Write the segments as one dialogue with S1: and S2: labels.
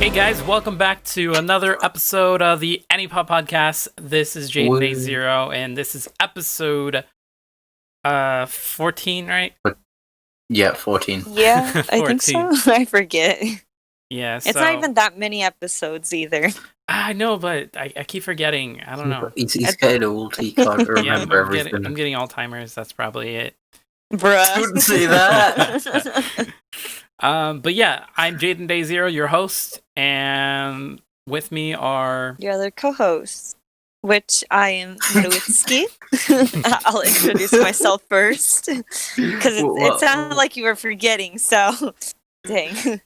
S1: Hey guys, welcome back to another episode of the Anipop Podcast. This is Jaden Day Zero, and this is episode 14, right?
S2: Yeah, 14.
S3: Yeah, I think so. I forget.
S1: Yeah,
S3: it's not even that many episodes either.
S1: I know, but I keep forgetting. I don't know.
S2: He's getting old. He can't remember everything.
S1: I'm getting Alzheimer's. That's probably it.
S3: Bruh.
S2: Couldn't say that.
S1: But yeah, I'm Jaden Day Zero, your host, and with me are
S3: your other co-hosts, which I am Nowitzki. I'll introduce myself first because it sounded like you were forgetting. So, dang.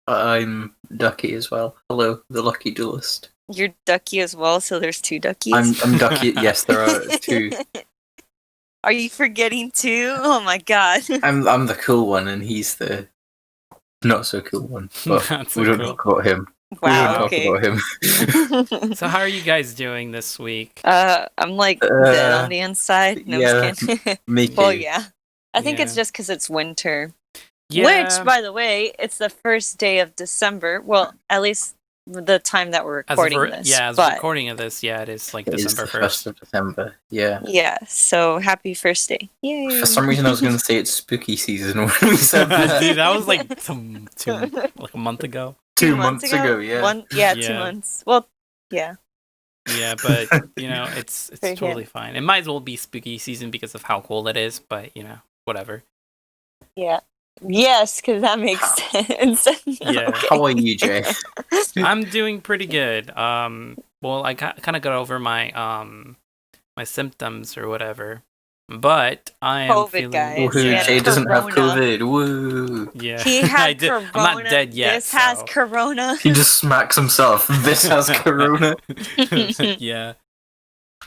S2: I'm Ducky as well. Hello, the lucky duelist.
S3: You're Ducky as well, so there's two Duckies.
S2: I'm Ducky. Yes, there are two.
S3: Are you forgetting two? Oh my god.
S2: I'm the cool one, and he's the not so cool one. But we don't talk about him.
S3: Wow.
S2: We don't talk about him.
S1: So how are you guys doing this week?
S3: I'm like dead on the inside. No,
S2: yeah,
S3: just kidding.
S2: Me too.
S3: Well, yeah. I think it's just because it's winter.
S1: Yeah.
S3: Which, by the way, it's the first day of December. Well, at least the time that we're recording this.
S1: Yeah, as we're recording of this, yeah, it is like December 1st.
S2: Of December, yeah.
S3: Yeah, so happy first day. Yay.
S2: For some reason I was going to say it's spooky season when we said that.
S1: Dude, that was like like a month ago.
S2: 2 months ago, yeah.
S3: 2 months. Well, yeah.
S1: Yeah, but, it's totally fine. It might as well be spooky season because of how cold it is, but, whatever.
S3: Yeah. Yes, because that makes sense.
S1: Yeah.
S2: Okay. How are you, Jay?
S1: I'm doing pretty good. Well, I kind of got over my my symptoms or whatever, but I am
S3: COVID,
S1: feeling.
S3: guys.
S2: Jay doesn't have COVID. Woo!
S1: Yeah,
S3: he had corona.
S1: I'm not dead yet.
S3: This has corona.
S2: He just smacks himself. This has corona.
S1: Yeah.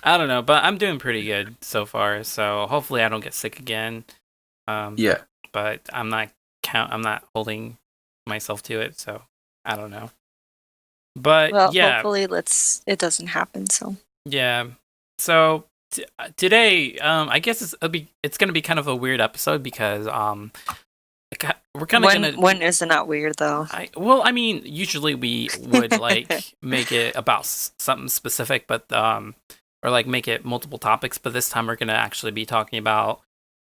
S1: I don't know, but I'm doing pretty good so far. So hopefully I don't get sick again.
S2: Yeah.
S1: But I'm not holding myself to it, so I don't know. But
S3: hopefully it doesn't happen. So
S1: yeah. So today, I guess it's gonna be kind of a weird episode because we're kind of gonna.
S3: When is it not weird though?
S1: Usually we would like make it about something specific, but or like make it multiple topics. But this time we're gonna actually be talking about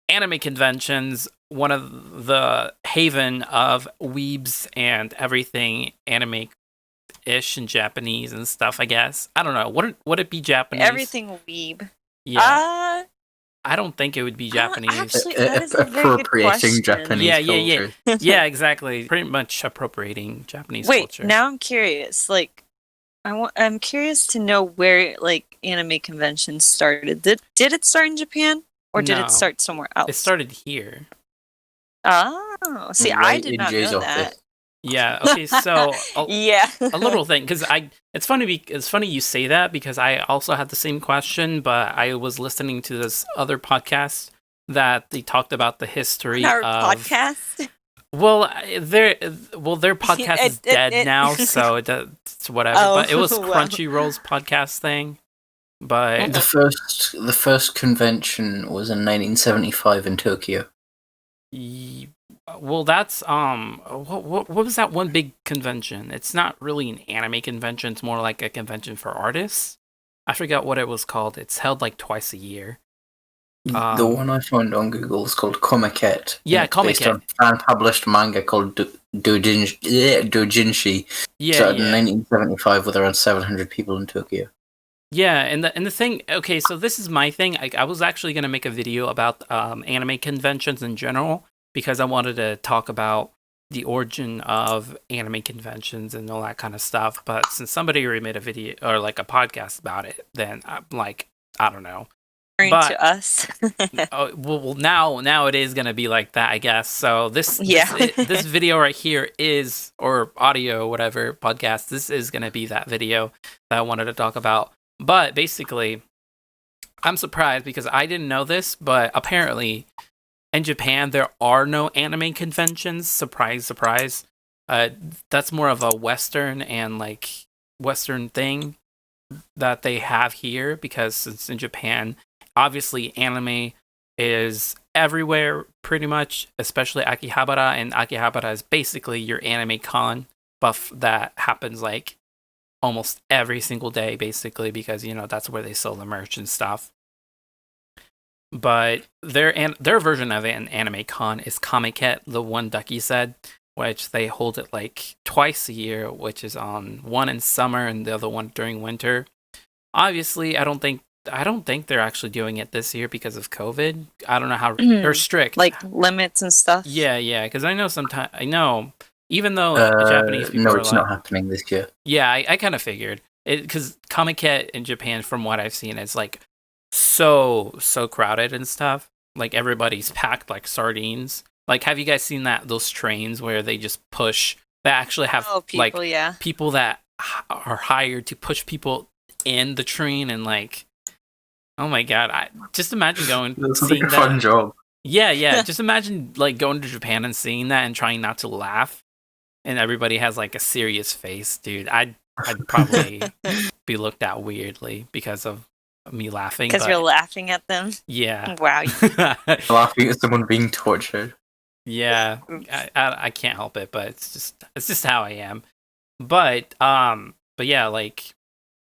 S1: anime conventions, one of the haven of weebs and everything anime-ish and Japanese and stuff, I guess. I don't know. Would it be Japanese?
S3: Everything weeb.
S1: Yeah. I don't think it would be Japanese.
S3: Actually, that is a very good question.
S2: Japanese culture.
S1: Yeah, exactly. Pretty much appropriating Japanese culture.
S3: Wait, now I'm curious. Like, I'm curious to know where like anime conventions started. Did it start in Japan? Or did it start somewhere else?
S1: It started here.
S3: Oh, see, I did not know that.
S1: Yeah. Okay. So
S3: yeah,
S1: a little thing because it's funny you say that because I also had the same question, but I was listening to this other podcast that they talked about the history
S3: Our
S1: of
S3: podcast.
S1: Well, their podcast is dead now, so it's whatever. But it was Crunchyroll's podcast thing. But
S2: the first convention was in 1975 in Tokyo.
S1: Well, that's what was that one big convention? It's not really an anime convention. It's more like a convention for artists. I forgot what it was called. It's held like twice a year.
S2: The one I found on Google is called Comiket.
S1: Yeah, Comiket.
S2: Based on fan-published manga called Doujinshi. Started in 1975 with around 700 people in Tokyo.
S1: Yeah, and the thing, okay, so this is my thing. I was actually going to make a video about anime conventions in general because I wanted to talk about the origin of anime conventions and all that kind of stuff. But since somebody already made a video or like a podcast about it, then I'm like, I don't know.
S3: To us.
S1: well, now it is going to be like that, I guess. So this video right here is, or audio, whatever, podcast, this is going to be that video that I wanted to talk about. But basically, I'm surprised because I didn't know this, but apparently in Japan, there are no anime conventions. Surprise, surprise. That's more of a Western thing that they have here because since in Japan, obviously anime is everywhere pretty much, especially Akihabara, and Akihabara is basically your anime con. stuff that happens like almost every single day, basically, because that's where they sell the merch and stuff. But their version of an anime con is Comiket, the one Ducky said, which they hold it like twice a year, which is on one in summer and the other one during winter. Obviously, I don't think they're actually doing it this year because of COVID. I don't know how they're strict,
S3: like limits and stuff.
S1: Yeah, because I know even though Japanese people
S2: no, it's not happening this year.
S1: Yeah, I kind of figured it, because Comiket in Japan, from what I've seen, is like so crowded and stuff. Like everybody's packed like sardines. Like, have you guys seen those trains where they just push? They actually have people that are hired to push people in the train, and like, oh my god! I just imagine going.
S2: That's like a fun job.
S1: Yeah. Just imagine like going to Japan and seeing that and trying not to laugh, and everybody has like a serious face, dude. I'd probably be looked at weirdly because of me laughing.
S3: Because you're laughing at them.
S1: Yeah.
S3: Wow.
S2: Laughing at someone being tortured.
S1: Yeah, I can't help it, but it's just how I am. But yeah, like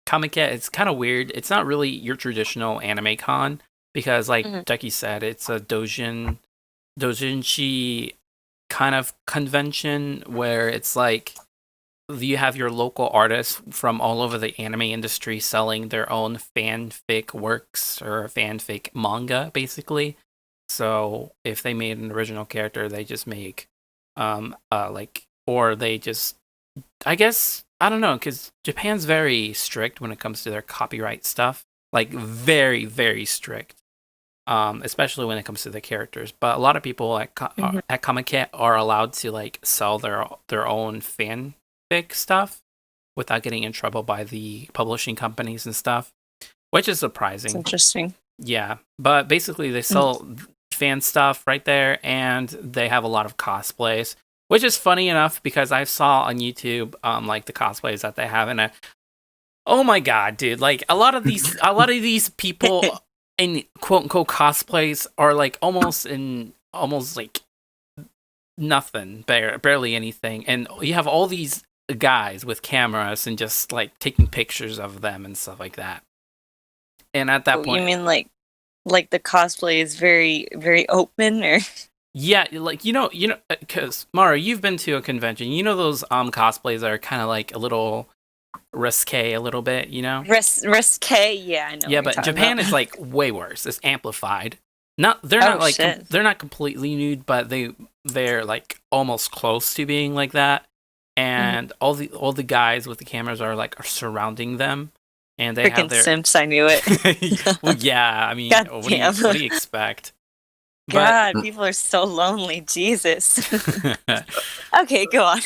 S1: Comiket, it's kind of weird. It's not really your traditional anime con because, like Ducky said, it's a doujinshi kind of convention where it's like you have your local artists from all over the anime industry selling their own fanfic works or fanfic manga, basically. So if they made an original character, they just make, or they just, I guess, I don't know, because Japan's very strict when it comes to their copyright stuff, like very, very strict, especially when it comes to the characters. But a lot of people at Comiket are allowed to like sell their own fanfic stuff without getting in trouble by the publishing companies and stuff, which is surprising.
S3: It's interesting.
S1: Yeah, but basically they sell fan stuff right there, and they have a lot of cosplays, which is funny enough because I saw on YouTube like the cosplays that they have, and oh my god, dude, like a lot of these people in quote unquote cosplays are like almost like nothing, barely anything, and you have all these guys with cameras and just like taking pictures of them and stuff like that. And at that point,
S3: you mean like the cosplay is very, very open, or?
S1: Yeah, like because Mara, you've been to a convention. You know those cosplays are kind of like a little risque, a little bit.
S3: Risque, yeah, I know.
S1: Yeah, but Japan is like way worse. It's amplified. They're not completely nude, but they're like almost close to being like that. And all the guys with the cameras are surrounding them. And they have their
S3: simps. I knew it.
S1: Well, yeah. I mean, what do you expect?
S3: God, people are so lonely. Jesus. Okay, go on.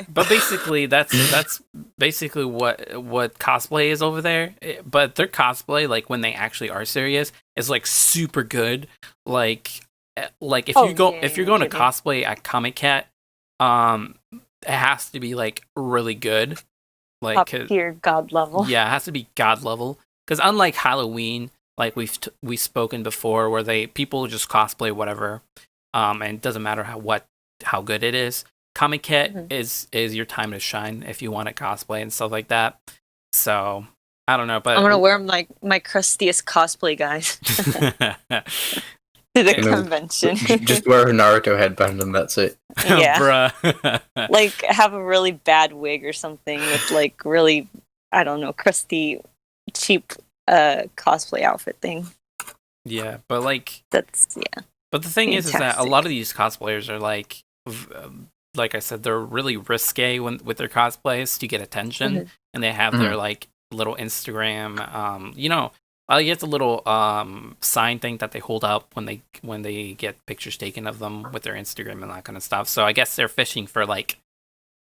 S1: But basically, that's basically what cosplay is over there. But their cosplay, like when they actually are serious, is like super good. Like if you're going to cosplay at Comiket, it has to be like really good. Like
S3: top tier god level.
S1: Yeah, it has to be god level. Because unlike Halloween, like we've spoken before, where people just cosplay whatever, and it doesn't matter how good it is. Comiket is your time to shine if you want to cosplay and stuff like that. So I don't know, but
S3: I'm gonna wear my crustiest cosplay, guys. To the convention.
S2: Just wear a Naruto headband and that's it.
S3: Yeah.
S1: Bruh.
S3: Like have a really bad wig or something with like really, I don't know, crusty, cheap cosplay outfit thing.
S1: Yeah, but like
S3: that's yeah.
S1: But the thing is that a lot of these cosplayers are like I said, they're really risque with their cosplays to get attention, and they have their like little Instagram, you get the little sign thing that they hold up when they get pictures taken of them with their Instagram and that kind of stuff. So I guess they're fishing for like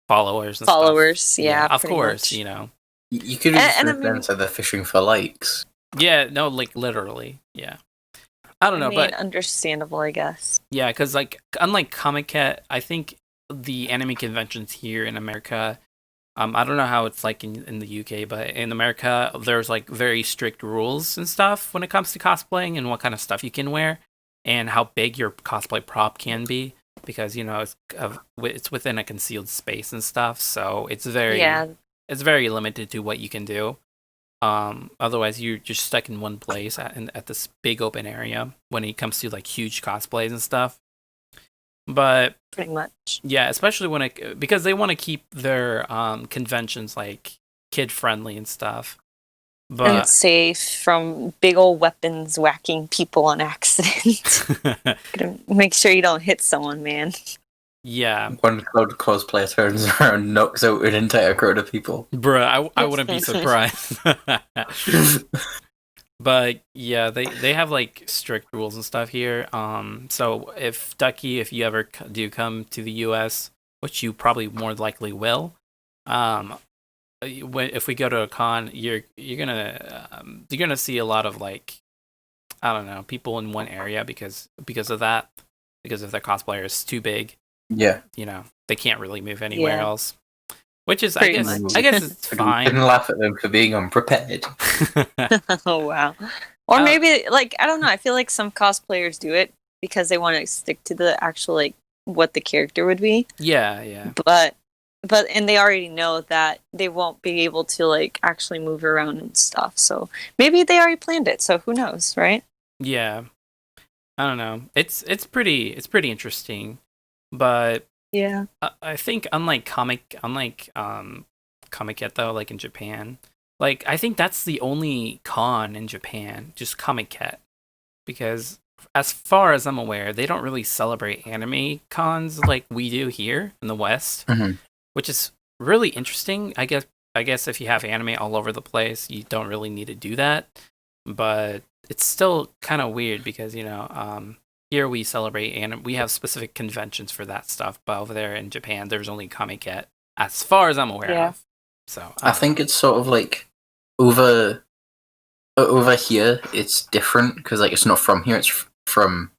S1: followers and stuff.
S3: Yeah,
S1: of course,
S2: You could have just said they're fishing for likes.
S1: Yeah, no, like literally, yeah. I don't know, but
S3: understandable, I guess.
S1: Yeah, because like unlike Comiket, I think the anime conventions here in America, I don't know how it's like in the UK, but in America, there's like very strict rules and stuff when it comes to cosplaying and what kind of stuff you can wear and how big your cosplay prop can be. because it's within a concealed space and stuff, so it's very limited to what you can do. Otherwise you're just stuck in one place at this big open area when it comes to like huge cosplays and stuff. But
S3: pretty much,
S1: yeah, especially because they want to keep their conventions like kid friendly and stuff,
S3: and safe from big old weapons whacking people on accident. Make sure you don't hit someone, man.
S1: Yeah.
S2: One cosplayer turns around and knocks out an entire crowd of people.
S1: Bruh, I wouldn't be surprised. But yeah, they have like strict rules and stuff here. So if you ever do come to the US, which you probably more likely will, if we go to a con, you're gonna see a lot of like, I don't know, people in one area because of that, because if their cosplayer is too big.
S2: Yeah,
S1: they can't really move anywhere else, which is
S3: I
S1: guess it's fine.
S2: You can laugh at them for being unprepared.
S3: Oh wow. Or maybe like, I don't know, I feel like some cosplayers do it because they want to stick to the actual like what the character would be.
S1: Yeah.
S3: But and they already know that they won't be able to like actually move around and stuff. So maybe they already planned it. So who knows, right?
S1: Yeah. I don't know. It's pretty interesting. But
S3: yeah,
S1: I think unlike Comic-Con though, like in Japan, like I think that's the only con in Japan, just Comic-Con, because as far as I'm aware, they don't really celebrate anime cons like we do here in the West, which is really interesting. I guess if you have anime all over the place, you don't really need to do that, but it's still kind of weird because here we celebrate and we have specific conventions for that stuff, but over there in Japan, there's only Comic-Con, as far as I'm aware of. So
S2: I think it's sort of like over here, it's different because like it's not from here; it's from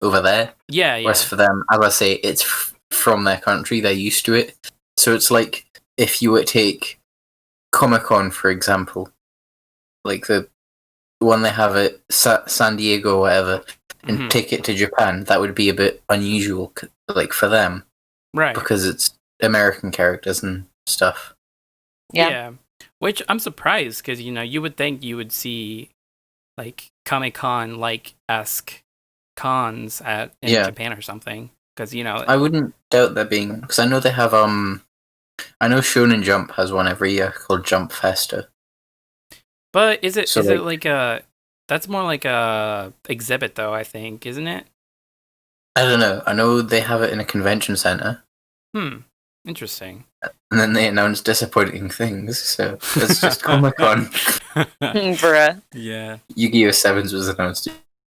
S2: over there.
S1: Yeah.
S2: Whereas for them, as I say, it's from their country; they're used to it. So it's like if you were to take Comic-Con, for example, like the one they have at San Diego or whatever, and take it to Japan, that would be a bit unusual, like for them,
S1: right?
S2: Because it's American characters and stuff.
S1: Yeah. Which I'm surprised because you would think you would see like Comic-Con like esque cons in Japan or something, because
S2: I wouldn't doubt there being, because I know they have I know Shonen Jump has one every year called Jump Festa.
S1: But is it like a, that's more like a exhibit though, I think, isn't it?
S2: I don't know. I know they have it in a convention center.
S1: Interesting.
S2: And then they announce disappointing things, so it's just Comic-Con.
S3: Bruh.
S1: Yeah.
S2: Yu-Gi-Oh! 7s was announced.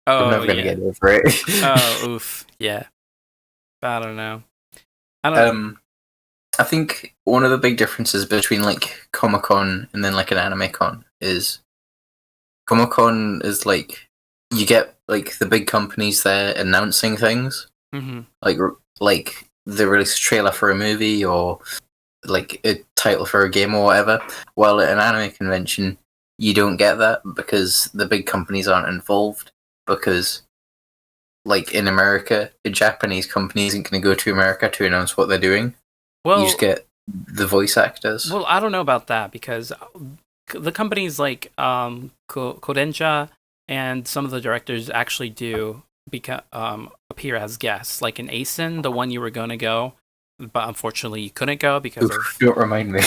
S1: Oh,
S2: I'm never gonna get over it.
S1: Oh, oof. Yeah. I don't know.
S2: I think one of the big differences between like Comic-Con and then like an anime con is Comic-Con is like you get like the big companies there announcing things, like they release a trailer for a movie or like a title for a game or whatever. While at an anime convention, you don't get that because the big companies aren't involved. Because like in America, a Japanese company isn't going to go to America to announce what they're doing. Well, you just get the voice actors.
S1: Well, I don't know about that because the companies like Kodensha and some of the directors actually do appear as guests. Like in ACEN, the one you were going to go, but unfortunately you couldn't go because of
S2: don't remind me.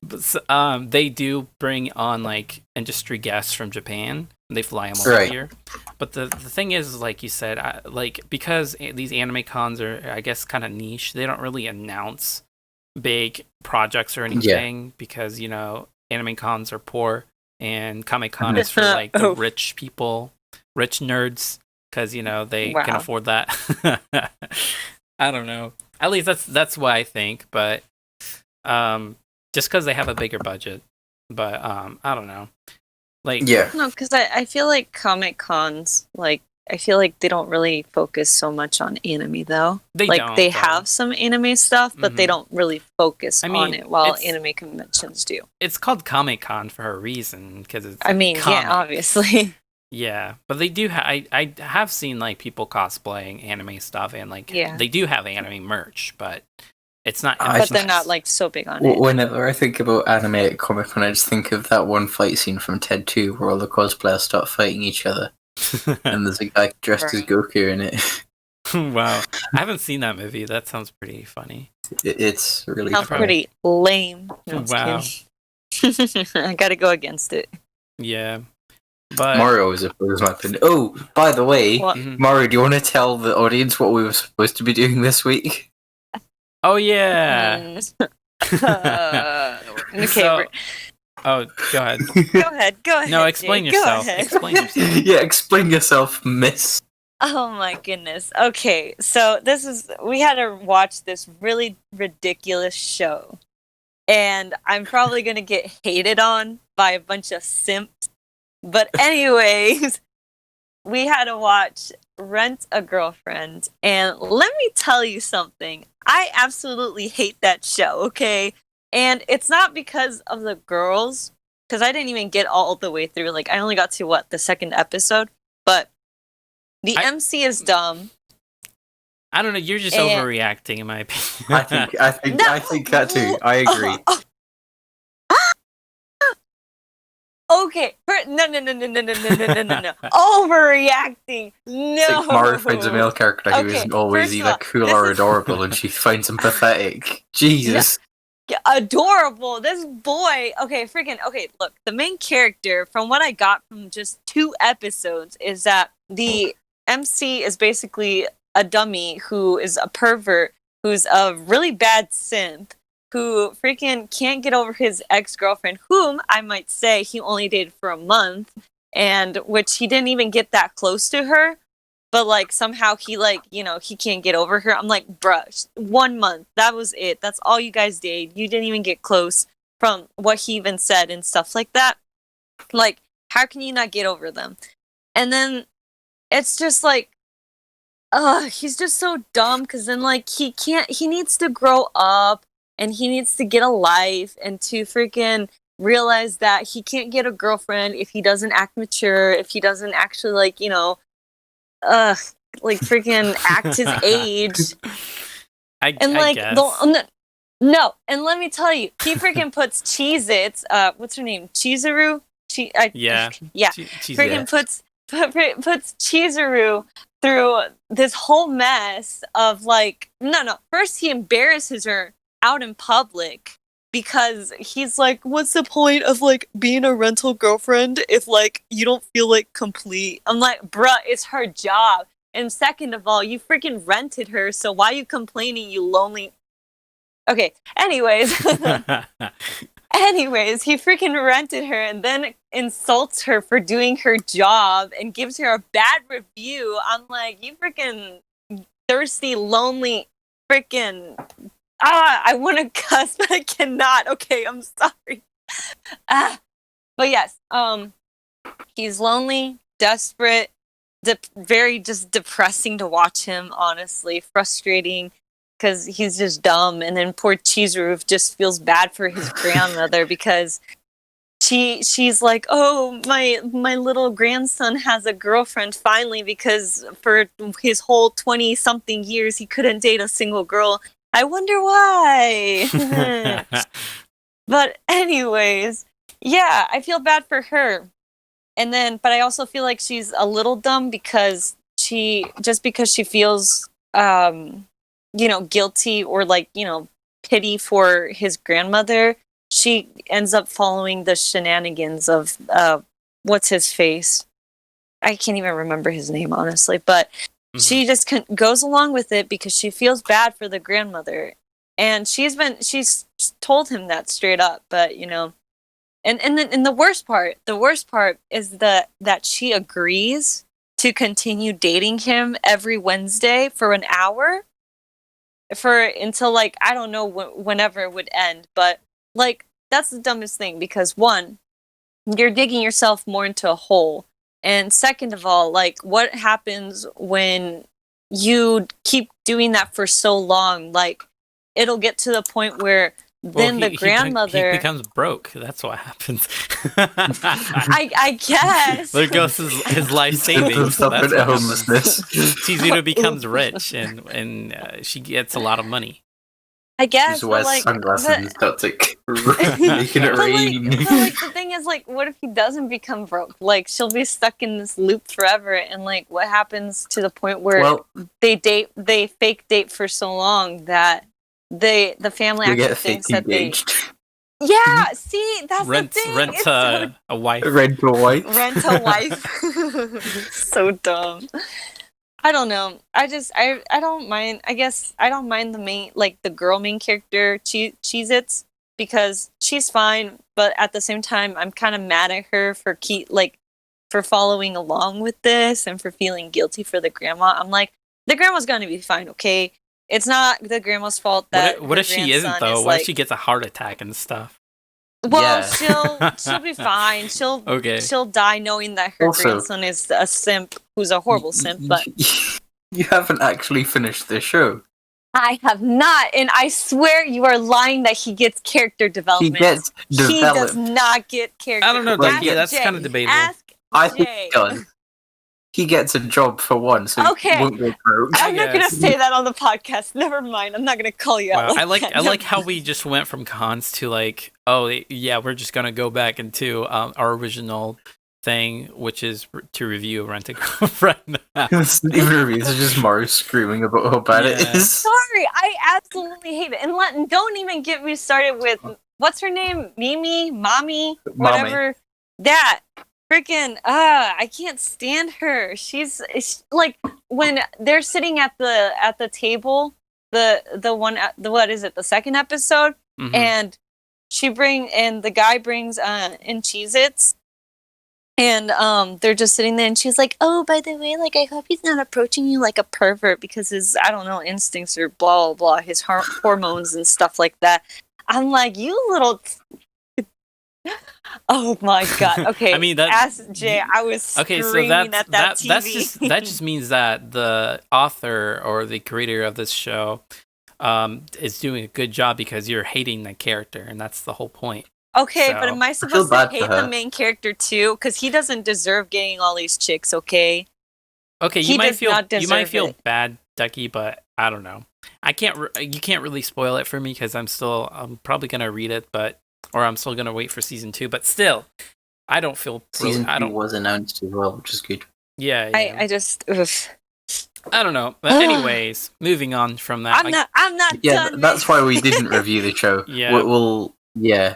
S1: But, they do bring on like industry guests from Japan. And they fly them over here. But the thing is, like you said, because these anime cons are, I guess, kind of niche, they don't really announce big projects or anything because, anime cons are poor and Comic-Con is for like the rich people, rich nerds, because, they can afford that. I don't know. At least that's what I think, but just because they have a bigger budget. But I don't know.
S3: No, because I feel like Comic Cons, I feel like they don't really focus so much on anime though. They have some anime stuff, but they don't really focus on it, while anime conventions do.
S1: It's called Comic Con for a reason because it's.
S3: Yeah, obviously.
S1: Yeah, but they do. I have seen like people cosplaying anime stuff, and like they do have anime merch, but it's not.
S3: But they're not like so big on it.
S2: Whenever I think about anime at Comic Con, I just think of that one fight scene from Ted 2 where all the cosplayers start fighting each other, and there's a guy dressed as Goku in it.
S1: Wow, I haven't seen that movie. That sounds pretty funny.
S2: It's really
S3: pretty lame. No,
S1: wow,
S3: I gotta go against it.
S1: Yeah. But
S2: Mario is opposed my opinion. Oh, by the way, Mario, do you want to tell the audience what we were supposed to be doing this week?
S1: Oh yeah.
S3: Okay.
S1: So, go ahead.
S3: Go ahead.
S1: No, explain yourself. Explain yourself.
S2: Yeah, explain yourself, miss.
S3: Oh my goodness. Okay, so we had to watch this really ridiculous show. And I'm probably going to get hated on by a bunch of simps. But anyways, we had to watch Rent a Girlfriend. And let me tell you something. I absolutely hate that show, okay? And it's not because of the girls, because I didn't even get all the way through. Like, I only got to, the second episode? But the MC is dumb.
S1: I don't know, you're just overreacting, in my opinion.
S2: I think that too. I agree.
S3: Okay, no. Overreacting. No.
S2: It's like Mara finds a male character who isn't always either cool or adorable, and she finds him pathetic. Jesus.
S3: Yeah, adorable. This boy. Okay, look, the main character, from what I got from just 2 episodes, is that the MC is basically a dummy who is a pervert, who's a really bad synth, who freaking can't get over his ex-girlfriend, whom I might say he only dated for a month, and which he didn't even get that close to her, but like somehow he he can't get over her. I'm like, bruh, 1 month, that was it. That's all you guys did. You didn't even get close from what he even said and stuff like that. Like, how can you not get over them? And then it's just like, he's just so dumb, because then like he needs to grow up. And he needs to get a life and to freaking realize that he can't get a girlfriend if he doesn't act mature, if he doesn't actually freaking act his age.
S1: I guess.
S3: No, and let me tell you, he freaking puts Cheez-Its, what's her name? Chizuru?
S1: Yeah.
S3: Freaking puts Chizuru through this whole mess of no. First he embarrasses her out in public because he's like, what's the point of being a rental girlfriend if you don't feel complete? I'm like, bruh, it's her job. And second of all, you freaking rented her, so why are you complaining, you lonely? Okay, anyways, he freaking rented her and then insults her for doing her job and gives her a bad review. I'm like, you freaking thirsty, lonely freaking... I want to cuss, but I cannot. Okay, I'm sorry. But yes, he's lonely, desperate, very just depressing to watch him, honestly. Frustrating, because he's just dumb. And then poor Chizuru just feels bad for his grandmother because she's like, oh, my little grandson has a girlfriend finally, because for his whole 20-something years, he couldn't date a single girl. I wonder why. But anyways, yeah, I feel bad for her. And then, but I also feel like she's a little dumb because because she feels, guilty or pity for his grandmother, she ends up following the shenanigans of, what's his face? I can't even remember his name, honestly, but she just goes along with it because she feels bad for the grandmother, and she's told him that straight up. But and the worst part is that she agrees to continue dating him every Wednesday for an hour, until I don't know whenever it would end. But that's the dumbest thing, because one, you're digging yourself more into a hole. And second of all, what happens when you keep doing that for so long? It'll get to the point where then the grandmother
S1: he becomes broke. That's what happens.
S3: I guess
S1: there goes his life savings. That's what homelessness. Chizuru becomes rich, and she gets a lot of money.
S3: I guess.
S2: She wears sunglasses and starts making it rain.
S3: But the thing is, what if he doesn't become broke? She'll be stuck in this loop forever, and what happens to the point where they fake date for so long that the family actually thinks that engaged. Yeah, see, that's the thing.
S1: Rent a wife.
S2: Rent a wife.
S3: Rent a wife. So dumb. I don't know. I don't mind. I guess I don't mind the main, the girl main character, Cheez-Its, because she's fine. But at the same time, I'm kind of mad at her for for following along with this and for feeling guilty for the grandma. I'm like, the grandma's gonna be fine, okay? It's not the grandma's fault that.
S1: What if she isn't though? What if she gets a heart attack and stuff?
S3: Well, she'll be fine. She'll die knowing that her grandson is a simp who's a horrible simp. But
S2: you haven't actually finished the show.
S3: I have not, and I swear you are lying that he gets character development. He does not get character.
S1: I don't know. That's kind of debatable.
S2: I think he does. He gets a job for one, so he won't go broke.
S3: I'm not gonna say that on the podcast. Never mind. I'm not gonna call you out.
S1: I like how we just went from cons to we're just gonna go back into our original thing, which is to review Rent a Girlfriend.
S2: It's not even reviews. It's just Mario screaming about how bad it is.
S3: Sorry, I absolutely hate it. And don't even get me started with what's her name, Mimi, Mommy, whatever. That. Freaking, I can't stand her. She's when they're sitting at the table, what is it, the second episode, and the guy brings in Cheez-Its, and they're just sitting there, and she's like, oh, by the way, I hope he's not approaching you like a pervert because his, I don't know, instincts or blah blah blah, his hormones and stuff like that. I'm like, you little. Oh my god! Okay, I mean, Ask Jay. I was screaming at that TV.
S1: That just means that the author or the creator of this show is doing a good job because you're hating the character, and that's the whole point.
S3: Okay, but am I supposed to hate the main character too? Because he doesn't deserve getting all these chicks. Okay.
S1: Okay, you might feel bad, Ducky, but I don't know. You can't really spoil it for me because I'm probably gonna read it, or I'm still gonna wait for season 2. But still, I don't feel.
S2: Season 2 was announced as well, which is good.
S1: Yeah.
S3: I just. Ugh.
S1: I don't know. But anyways, moving on from that.
S3: I'm not.
S2: Yeah,
S3: done
S2: that's why we didn't review the show.
S1: Yeah.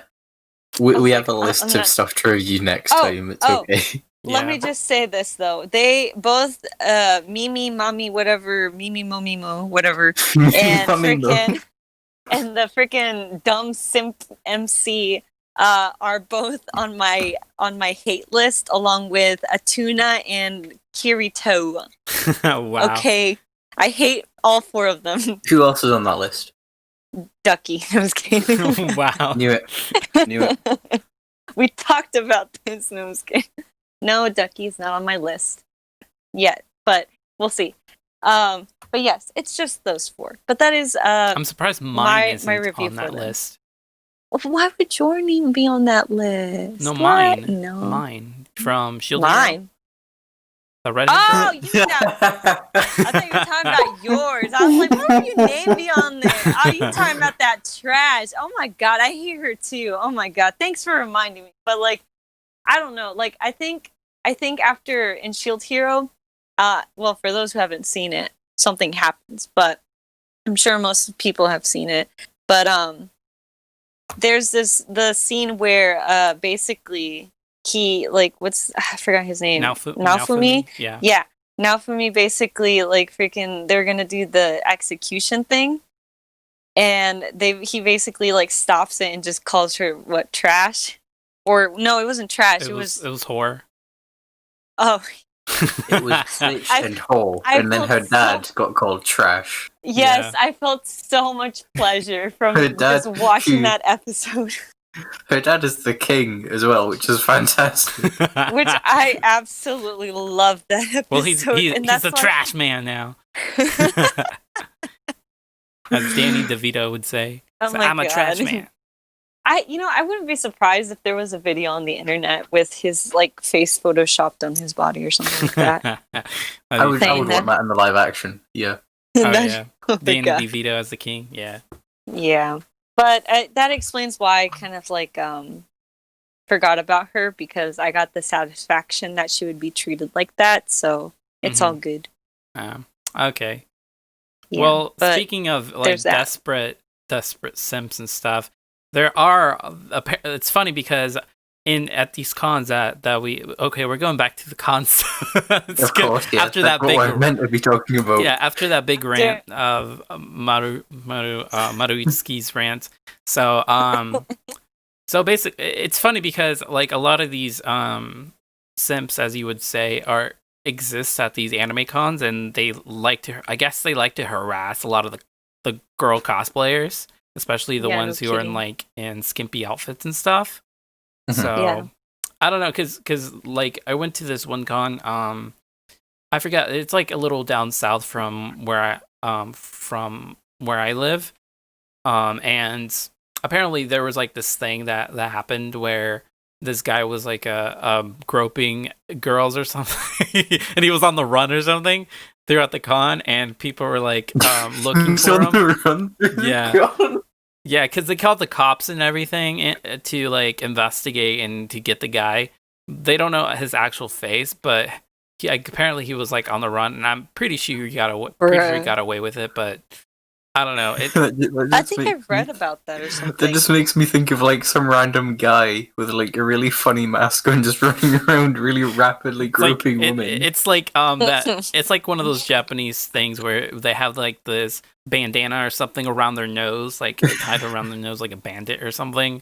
S2: We have a list of stuff to review next time. It's okay.
S3: Let me just say this though. They both Mimi, Mommy, whatever, Mimi, Momi, Mo, whatever, and and the freaking dumb simp MC are both on my hate list, along with Atuna and Kirito.
S1: Wow.
S3: Okay, I hate all 4 of them.
S2: Who else is on that list?
S3: Ducky. I was kidding.
S1: Wow.
S2: Knew it.
S3: We talked about this. No, I was kidding. No, Ducky's not on my list yet, but we'll see. But yes, it's just those 4. But that is
S1: I'm surprised mine isn't
S3: my review
S1: on that list.
S3: Why would your name be on that list?
S1: No, mine.
S3: No.
S1: Mine. From Shield
S3: Mine.
S1: Hero. The Reddit
S3: I thought you were talking about yours. I was like, why would your name be on there? Oh, you talking about that trash. Oh my god, I hate her too. Oh my god. Thanks for reminding me. But I don't know. I think after in Shield Hero, well, for those who haven't seen it, something happens, but I'm sure most people have seen it. But there's the scene where basically he I forgot his name. Naofumi? Yeah. Naofumi basically freaking they're gonna do the execution thing. And he basically stops it and just calls her trash? Or no, it wasn't trash. It was
S1: whore.
S3: Oh.
S2: It was snitch and whore, and then her dad got called trash.
S3: Yes, yeah. I felt so much pleasure from just watching that episode.
S2: Her dad is the king as well, which is fantastic.
S3: Which I absolutely love that episode.
S1: Well, he's a trash man now. As Danny DeVito would say.
S3: Oh
S1: I'm a trash man.
S3: I wouldn't be surprised if there was a video on the internet with his like face photoshopped on his body or something like that.
S2: I would want that in the live action. Yeah.
S1: Oh yeah. Danny DeVito as the king. Yeah.
S3: Yeah, but that explains why I kind of like forgot about her, because I got the satisfaction that she would be treated like that. So it's all good.
S1: Okay.
S3: Yeah,
S1: well, speaking of like desperate simps and stuff, there are. It's funny because at these cons that we're going back to the cons.
S2: Of course, yeah.
S1: After that big,
S2: what we're meant to be talking about.
S1: Yeah, after that big rant of Maruitsuki's rant. So so basically, it's funny because like a lot of these simps, as you would say, exist at these anime cons, and they like to harass a lot of the girl cosplayers, especially the ones who are in skimpy outfits and stuff. So I don't know, cause like I went to this one con. I forgot, it's like a little down south from where I live. And apparently there was like this thing that happened where this guy was like groping girls or something, and he was on the run or something throughout the con, and people were like looking for him. Yeah. Yeah, because they called the cops and everything to like investigate and to get the guy. They don't know his actual face, but apparently he was like on the run, and I'm pretty sure he got away with it. But I don't know.
S3: I think I've read about that or something.
S2: That just makes me think of like some random guy with like a really funny mask on, just running around really rapidly groping women.
S1: It's like it's like one of those Japanese things where they have like this bandana or something around their nose, like tied around their nose like a bandit or something,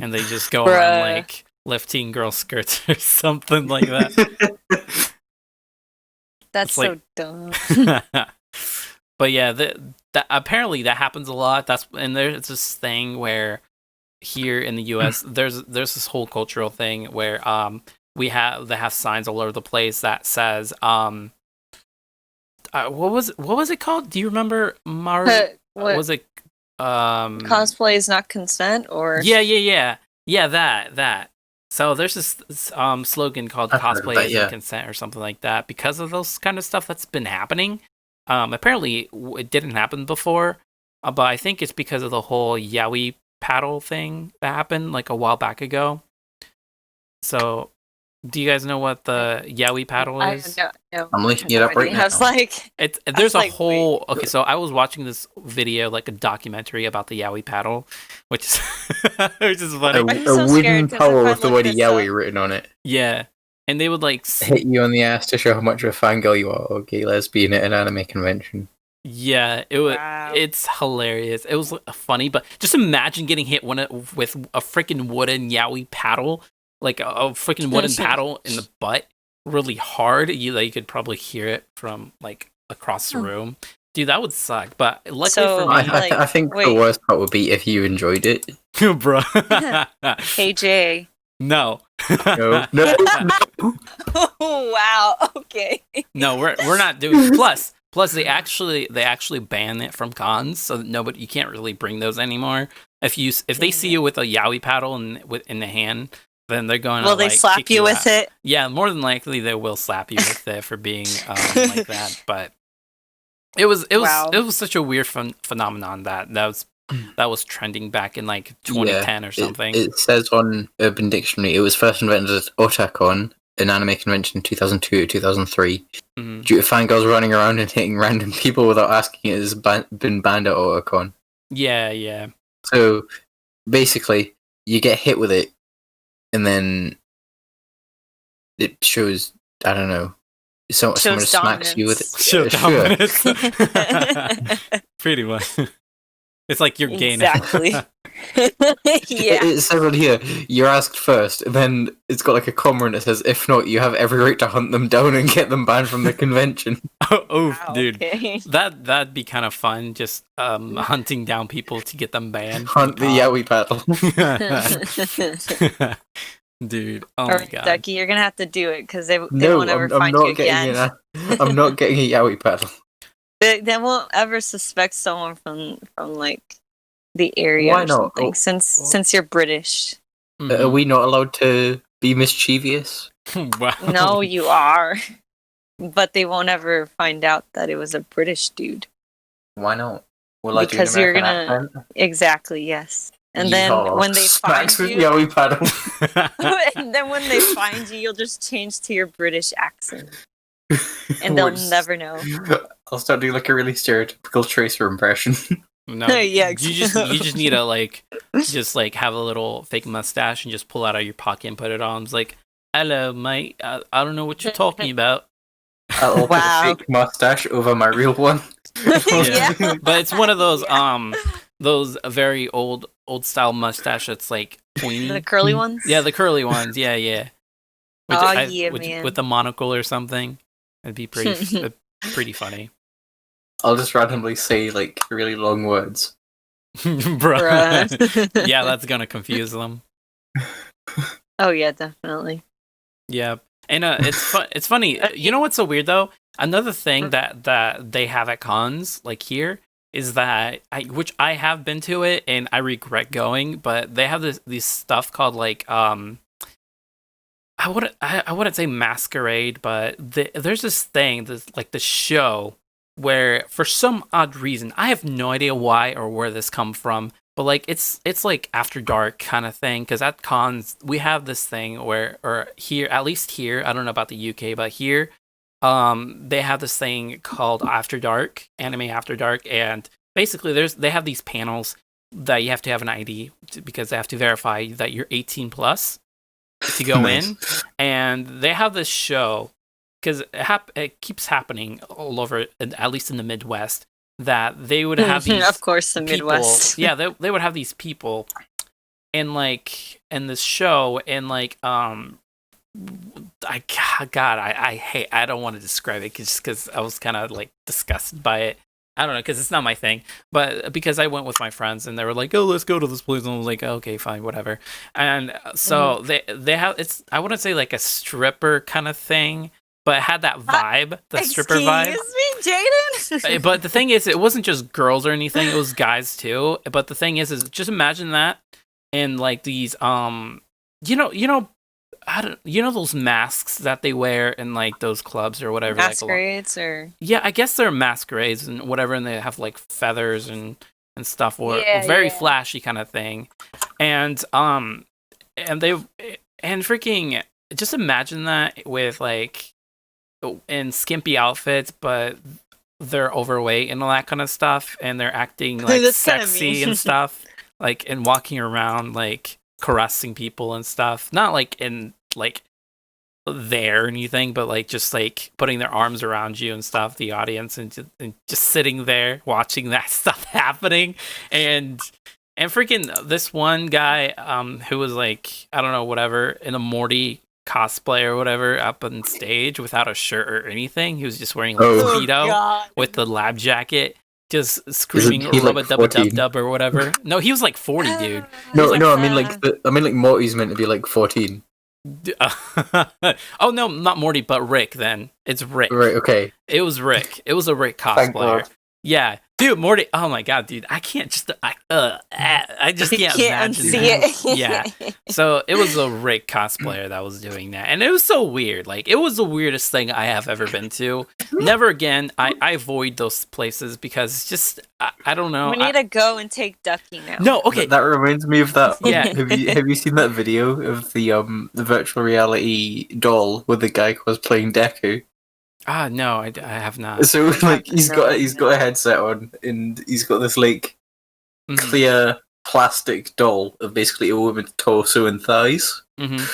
S1: and they just go around like lifting girl skirts or something like that.
S3: That's so dumb.
S1: But yeah, that apparently that happens a lot. There's this thing where here in the U.S. there's this whole cultural thing where they have signs all over the place that says what was it called? Do you remember, Mars? Was it
S3: cosplay is not consent, or
S1: yeah that. So there's this slogan called cosplay isn't consent or something like that, because of those kind of stuff that's been happening. Apparently it didn't happen before, but I think it's because of the whole yaoi paddle thing that happened like a while back ago. So do you guys know what the yaoi paddle is?
S3: No.
S2: I'm looking it up right now.
S3: I was like,
S1: there's a whole. Okay, so I was watching this video, like a documentary about the yaoi paddle, which is funny.
S2: A wooden pole with the word yaoi written on it.
S1: Yeah, and they would like
S2: hit you on the ass to show how much of a fangirl you are, or gay lesbian at an anime convention.
S1: Yeah, it was. Wow. It's hilarious. It was funny, but just imagine getting hit with a freaking wooden yaoi paddle. Like a freaking wooden paddle in the butt, really hard. You could probably hear it from like across the room. Dude, that would suck. But luckily for me,
S2: I think the worst part would be if you enjoyed it,
S1: bro.
S3: Hey Jay.
S1: No.
S2: No.
S3: Oh, wow. Okay.
S1: No, we're not doing. Plus they actually ban it from cons, so that you can't really bring those anymore. If they see you with a yaoi paddle in the hand, then they're going to
S3: they slap you with it?
S1: Yeah, more than likely they will slap you with it for being like that. But it was such a weird phenomenon that was trending back in like 2010 or something.
S2: It says on Urban Dictionary it was first invented at Otakon, an anime convention in 2002 or 2003. Mm-hmm. Due to fangirls running around and hitting random people without asking, it has been banned at Otakon.
S1: Yeah.
S2: So basically, you get hit with it, and then it shows, I don't know, someone smacks you with it.
S1: Shows dominance. Pretty much. It's like you're gaining.
S3: Exactly. Yeah.
S2: It says on here, you're asked first, and then it's got like a comma and it says, if not, you have every right to hunt them down and get them banned from the convention.
S1: Wow, dude. Okay. That'd be kind of fun, just hunting down people to get them banned.
S2: Hunt the yaoi paddle.
S1: Dude, oh my god.
S3: Ducky, you're gonna have to do it, because they won't ever find you again.
S2: I'm not getting a yaoi paddle.
S3: They won't ever suspect someone from like the area or something. Since you're British.
S2: Are we not allowed to be mischievous?
S1: Wow.
S3: No, you are. But they won't ever find out that it was a British dude.
S2: Why not?
S3: Because you're gonna exactly, yes. And then when they find you, and then when they find you, you'll just change to your British accent, and they'll never know.
S2: I'll start doing like a really stereotypical Tracer impression.
S1: No,
S3: yeah, exactly.
S1: you just need to have a little fake mustache and just pull it out of your pocket and put it on. It's like, hello, mate. I don't know what you're talking about.
S2: I'll put a fake mustache over my real one.
S1: Yeah. But it's one of those very old style mustache that's like pointy.
S3: The curly ones?
S1: Yeah, the curly ones. Yeah.
S3: Man.
S1: With the monocle or something. It'd be pretty funny.
S2: I'll just randomly say like really long words.
S1: Bruh. Yeah, that's gonna confuse them.
S3: Oh yeah, definitely.
S1: Yeah. And it's funny. You know what's so weird though? Another thing that they have at cons, like here, is that which I have been to it and I regret going, but they have this stuff called like I wouldn't say masquerade, but there's this thing, like the show where for some odd reason, I have no idea why or where this come from, but like it's like after dark kind of thing, because at cons we have this thing where, or here, at least here, I don't know about the UK, but here they have this thing called After Dark, Anime After Dark, and basically they have these panels that you have to have an ID because they have to verify that you're 18 plus to go in, and they have this show because it keeps happening all over, at least in the Midwest, that they would have these
S3: of course the
S1: people,
S3: Midwest.
S1: yeah, they would have these people in this show, and like I hate, I don't want to describe it just because I was kind of like disgusted by it. I don't know, because it's not my thing, but because I went with my friends and they were like, oh, let's go to this place, and I was like, okay, fine, whatever. And so they have, it's, I wouldn't say like a stripper kind of thing, but it had that vibe, the stripper vibe.
S3: Excuse me, Jaden?
S1: But the thing is, it wasn't just girls or anything, it was guys too. But the thing is just imagine that, and like these you know those masks that they wear in like those clubs or whatever,
S3: masquerades, like or
S1: yeah, I guess they're masquerades and whatever, and they have like feathers and stuff, or very flashy kind of thing, and freaking just imagine that with like in skimpy outfits, but they're overweight and all that kind of stuff, and they're acting like sexy and stuff, like, and walking around like caressing people and stuff, not like in like there or anything, but like just like putting their arms around you and stuff, the audience, and just sitting there watching that stuff happening, and freaking this one guy who was like, I don't know, whatever, in a Morty cosplay or whatever, up on stage without a shirt or anything. He was just wearing like a Speedo with the lab jacket, just screaming rubba dubba dub dub or whatever. No, he was like 40, dude.
S2: No, I mean like Morty's meant to be like 14.
S1: Oh no, not Morty, but Rick. Then it's Rick.
S2: Right. Okay.
S1: It was Rick. It was a Rick cosplayer. Yeah, dude, Morty. Oh my god, dude, I can't just I just can't imagine that. Yeah. So it was a Rick cosplayer that was doing that, and it was so weird. Like, it was the weirdest thing I have ever been to. Never again. I avoid those places because it's just I don't know.
S3: We need to go and take Ducky now.
S1: No, okay.
S2: That reminds me of that.
S1: Yeah.
S2: Have you seen that video of the virtual reality doll with the guy cosplaying Deku?
S1: No, I have not.
S2: So like he's got a headset on, and he's got this like clear plastic doll of basically a woman's torso and thighs.
S1: Mm-hmm.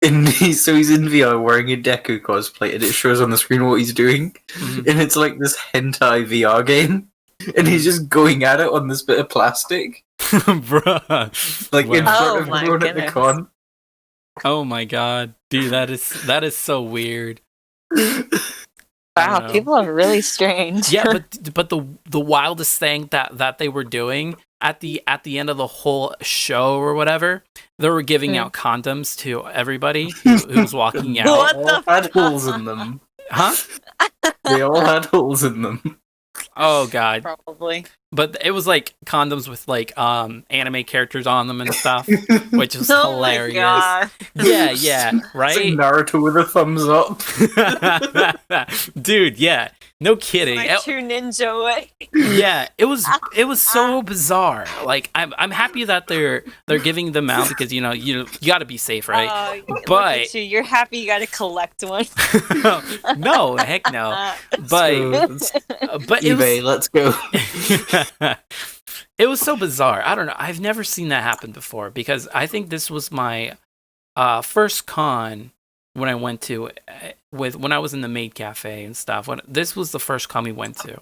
S2: And he's in VR wearing a Deku cosplay, and it shows on the screen what he's doing, and it's like this hentai VR game, and he's just going at it on this bit of plastic,
S1: bruh,
S2: like in front of everyone at the con.
S1: Oh my god, dude, that is so weird.
S3: Wow, people are really strange.
S1: Yeah, but the wildest thing that they were doing at the end of the whole show or whatever, they were giving out condoms to everybody who was walking out.
S3: What
S2: They all had holes in them.
S1: Huh?
S2: They all had holes in them.
S1: Oh god.
S3: Probably.
S1: But it was like condoms with like anime characters on them and stuff, which was hilarious.
S3: My God.
S1: Yeah, right?
S2: It's like Naruto with a thumbs up.
S1: Dude, yeah. No kidding.
S3: My true ninja way.
S1: Yeah, it was so bizarre. Like I'm happy that they're giving them out because you got to be safe, right?
S3: But
S1: but
S3: look at you. You're happy you got to collect one.
S1: No, heck no. But
S2: eBay, let's go.
S1: It was so bizarre. I don't know. I've never seen that happen before because I think this was my first con when I went to when I was in the maid cafe and stuff. This was the first con we went to.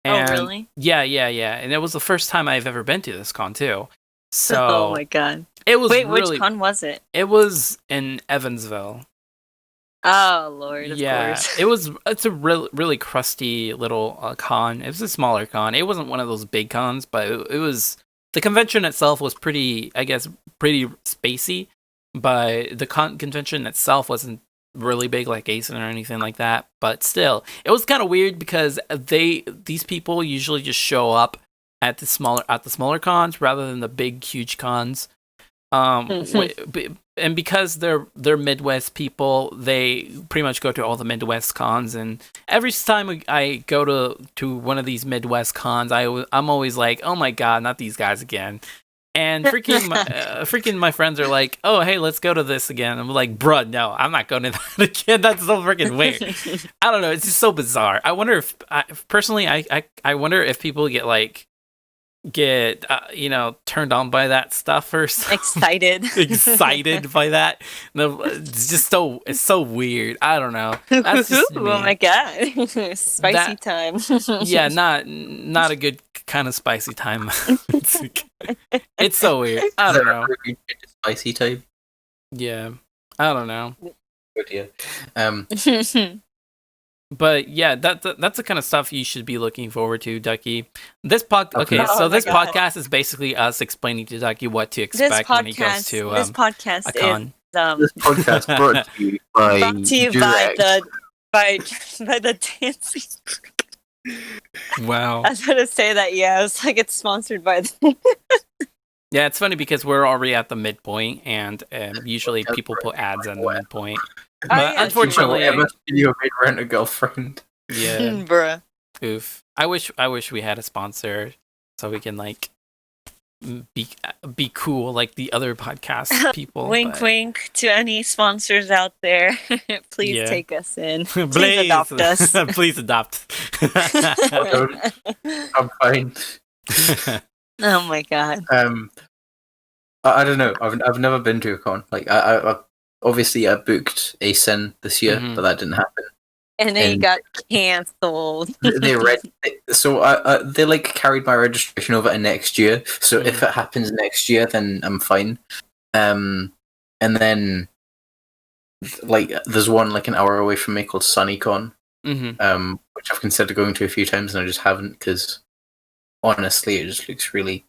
S1: And,
S3: oh, really?
S1: Yeah. And it was the first time I've ever been to this con too. So
S3: oh my God.
S1: It was
S3: Wait,
S1: really,
S3: which con was it?
S1: It was in Evansville.
S3: Oh Lord, of course.
S1: It's a really crusty little con. It was a smaller con. It wasn't one of those big cons, but it was, the convention itself was pretty spacey, but the convention itself wasn't really big like ACEN or anything like that. But still, it was kind of weird because these people usually just show up at the smaller cons rather than the big huge cons. And because they're Midwest people, they pretty much go to all the Midwest cons. And every time I go to one of these Midwest cons, I'm always like, oh my God, not these guys again. And freaking my friends are like, oh hey, let's go to this again. I'm like, bruh, no, I'm not going to that again. That's so freaking weird. I don't know. It's just so bizarre. I wonder if personally, I wonder if people get turned on by that stuff or
S3: excited
S1: by that. No, it's so weird. I don't know. That's just me.
S3: Oh my God. Spicy time.
S1: Yeah, not a good kind of spicy time. It's so weird. I don't know.
S2: Spicy time.
S1: Yeah, I don't know.
S2: Good idea.
S1: But yeah, that's the kind of stuff you should be looking forward to, Ducky. This podcast is basically us explaining to Ducky what to expect when he goes to
S3: this podcast
S1: a con.
S2: This podcast brought to you by
S3: the dancing.
S1: Wow.
S3: I was going to say that. Yeah, it's like it's sponsored by the.
S1: Yeah, it's funny because we're already at the midpoint, and usually people put ads in the midpoint. But unfortunately,
S2: you made rent a girlfriend.
S1: Yeah,
S3: bruh.
S1: Oof. I wish we had a sponsor so we can like be cool like the other podcast people.
S3: Wink, wink to any sponsors out there. Please take us in. Please adopt us.
S1: Please adopt.
S2: I'm fine.
S3: Oh my God.
S2: I don't know. I've never been to a con. Like I obviously I booked ACEN this year, but that didn't happen.
S3: And then you got cancelled.
S2: They like carried my registration over to next year. So if it happens next year, then I'm fine. And then like there's one like an hour away from me called SunnyCon, which I've considered going to a few times and I just haven't because honestly it just looks really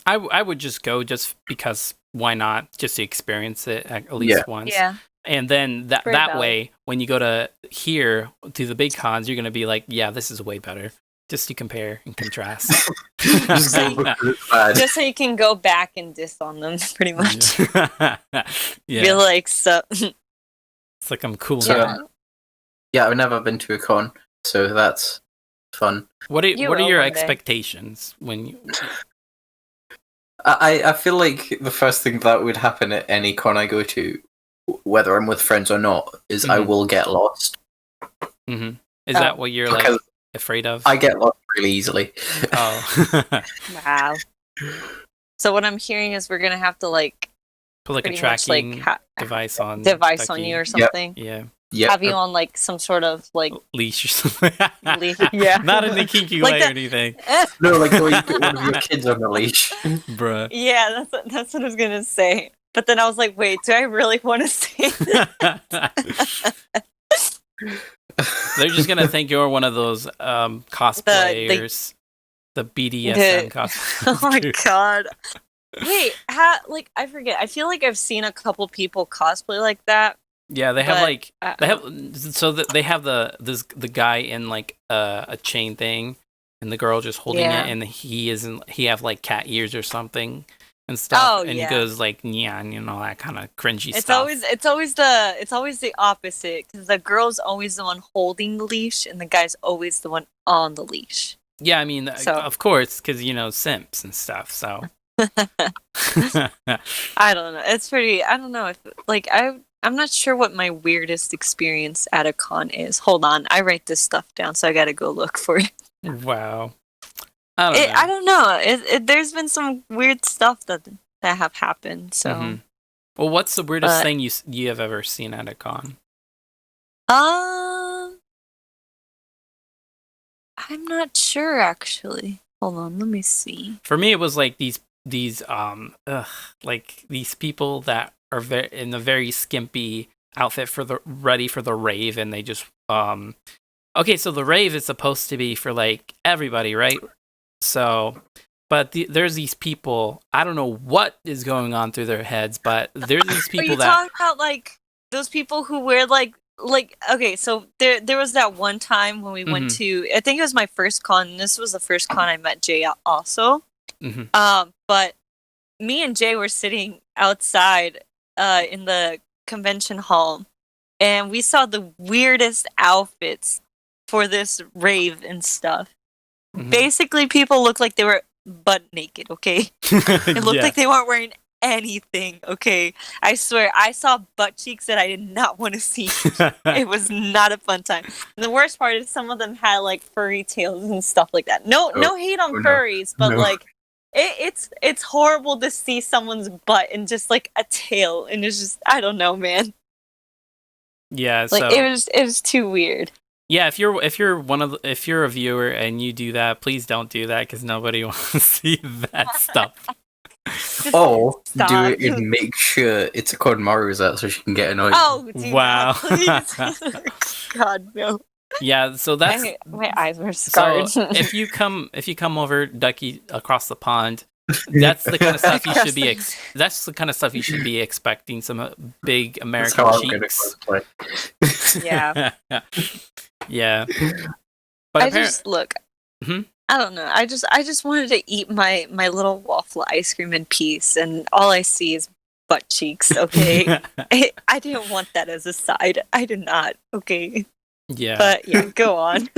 S1: I would just go just because why not, just to experience it at least once.
S3: Yeah.
S1: And then that way, when you go to the big cons, you're going to be like, yeah, this is way better. Just to compare and contrast.
S3: Just so you can go back and diss on them, pretty much.
S1: Yeah.
S3: Feel like so.
S1: It's like I'm cool
S2: now. Yeah, I've never been to a con, so that's fun.
S1: What are your expectations when you...
S2: I feel like the first thing that would happen at any con I go to, whether I'm with friends or not, is I will get lost.
S1: Is that what you're like afraid of?
S2: I get lost really easily.
S1: Oh.
S3: Wow. So what I'm hearing is we're gonna have to like
S1: put like a tracking device on
S3: you or something.
S1: Yeah.
S2: Yeah.
S3: Have you on like some sort of like
S1: leash or something?
S3: Leash. Yeah.
S1: Not in the kinky way or anything.
S2: No, like the way you put one of your kids on the leash.
S1: Bruh.
S3: Yeah, that's what I was gonna say. But then I was like, wait, do I really want to say that?
S1: They're just gonna think you're one of those cosplayers. The BDSM cosplayers.
S3: Oh my God. Wait, I forget. I feel like I've seen a couple people cosplay like that.
S1: Yeah, they have they have the guy in like a chain thing, and the girl just holding it, and he have like cat ears or something and stuff, and he goes like, yeah, and that kind of cringy stuff.
S3: It's always the opposite, because the girl's always the one holding the leash and the guy's always the one on the leash.
S1: Yeah, I mean, of course, because simps and stuff. So
S3: I don't know. It's pretty. I don't know if I'm not sure what my weirdest experience at a con is. Hold on, I write this stuff down, so I gotta go look for it.
S1: Wow.
S3: I don't know. There's been some weird stuff that have happened. So,
S1: well, what's the weirdest thing you have ever seen at a con?
S3: I'm not sure actually. Hold on, let me see.
S1: For me, it was like these like these people that are in a very skimpy outfit ready for the rave, and they just okay, so the rave is supposed to be for like everybody, right? So, but there's these people, I don't know what is going on through their heads, but there's these people that...
S3: Are you talking about, like, those people who wear, like, okay, so there was that one time when we went to, I think it was my first con, this was the first con I met Jay also, but me and Jay were sitting outside in the convention hall, and we saw the weirdest outfits for this rave and stuff. Basically, people looked like they were butt naked, okay? It looked like they weren't wearing anything, okay? I swear, I saw butt cheeks that I did not want to see. It was not a fun time. And the worst part is some of them had, like, furry tails and stuff like that. No hate on furries, but, like, it's horrible to see someone's butt and just, like, a tail. And it's just, I don't know, man.
S1: Yeah,
S3: like, it was too weird.
S1: Yeah, if you're a viewer and you do that, please don't do that, because nobody wants to see that stuff.
S2: Do it and make sure it's a code Maru's out so she can get annoyed.
S3: Oh,
S1: wow!
S3: God no.
S1: Yeah, so that's
S3: my eyes were scarred.
S1: So if you come over, Ducky, across the pond, that's the kind of stuff you should be. That's the kind of stuff you should be expecting. Some big American cheeks.
S3: Yeah.
S1: Yeah.
S3: But I just look. I don't know. I just wanted to eat my little waffle ice cream in peace, and all I see is butt cheeks. Okay, I didn't want that as a side. I did not. Okay.
S1: Yeah.
S3: But yeah, go on.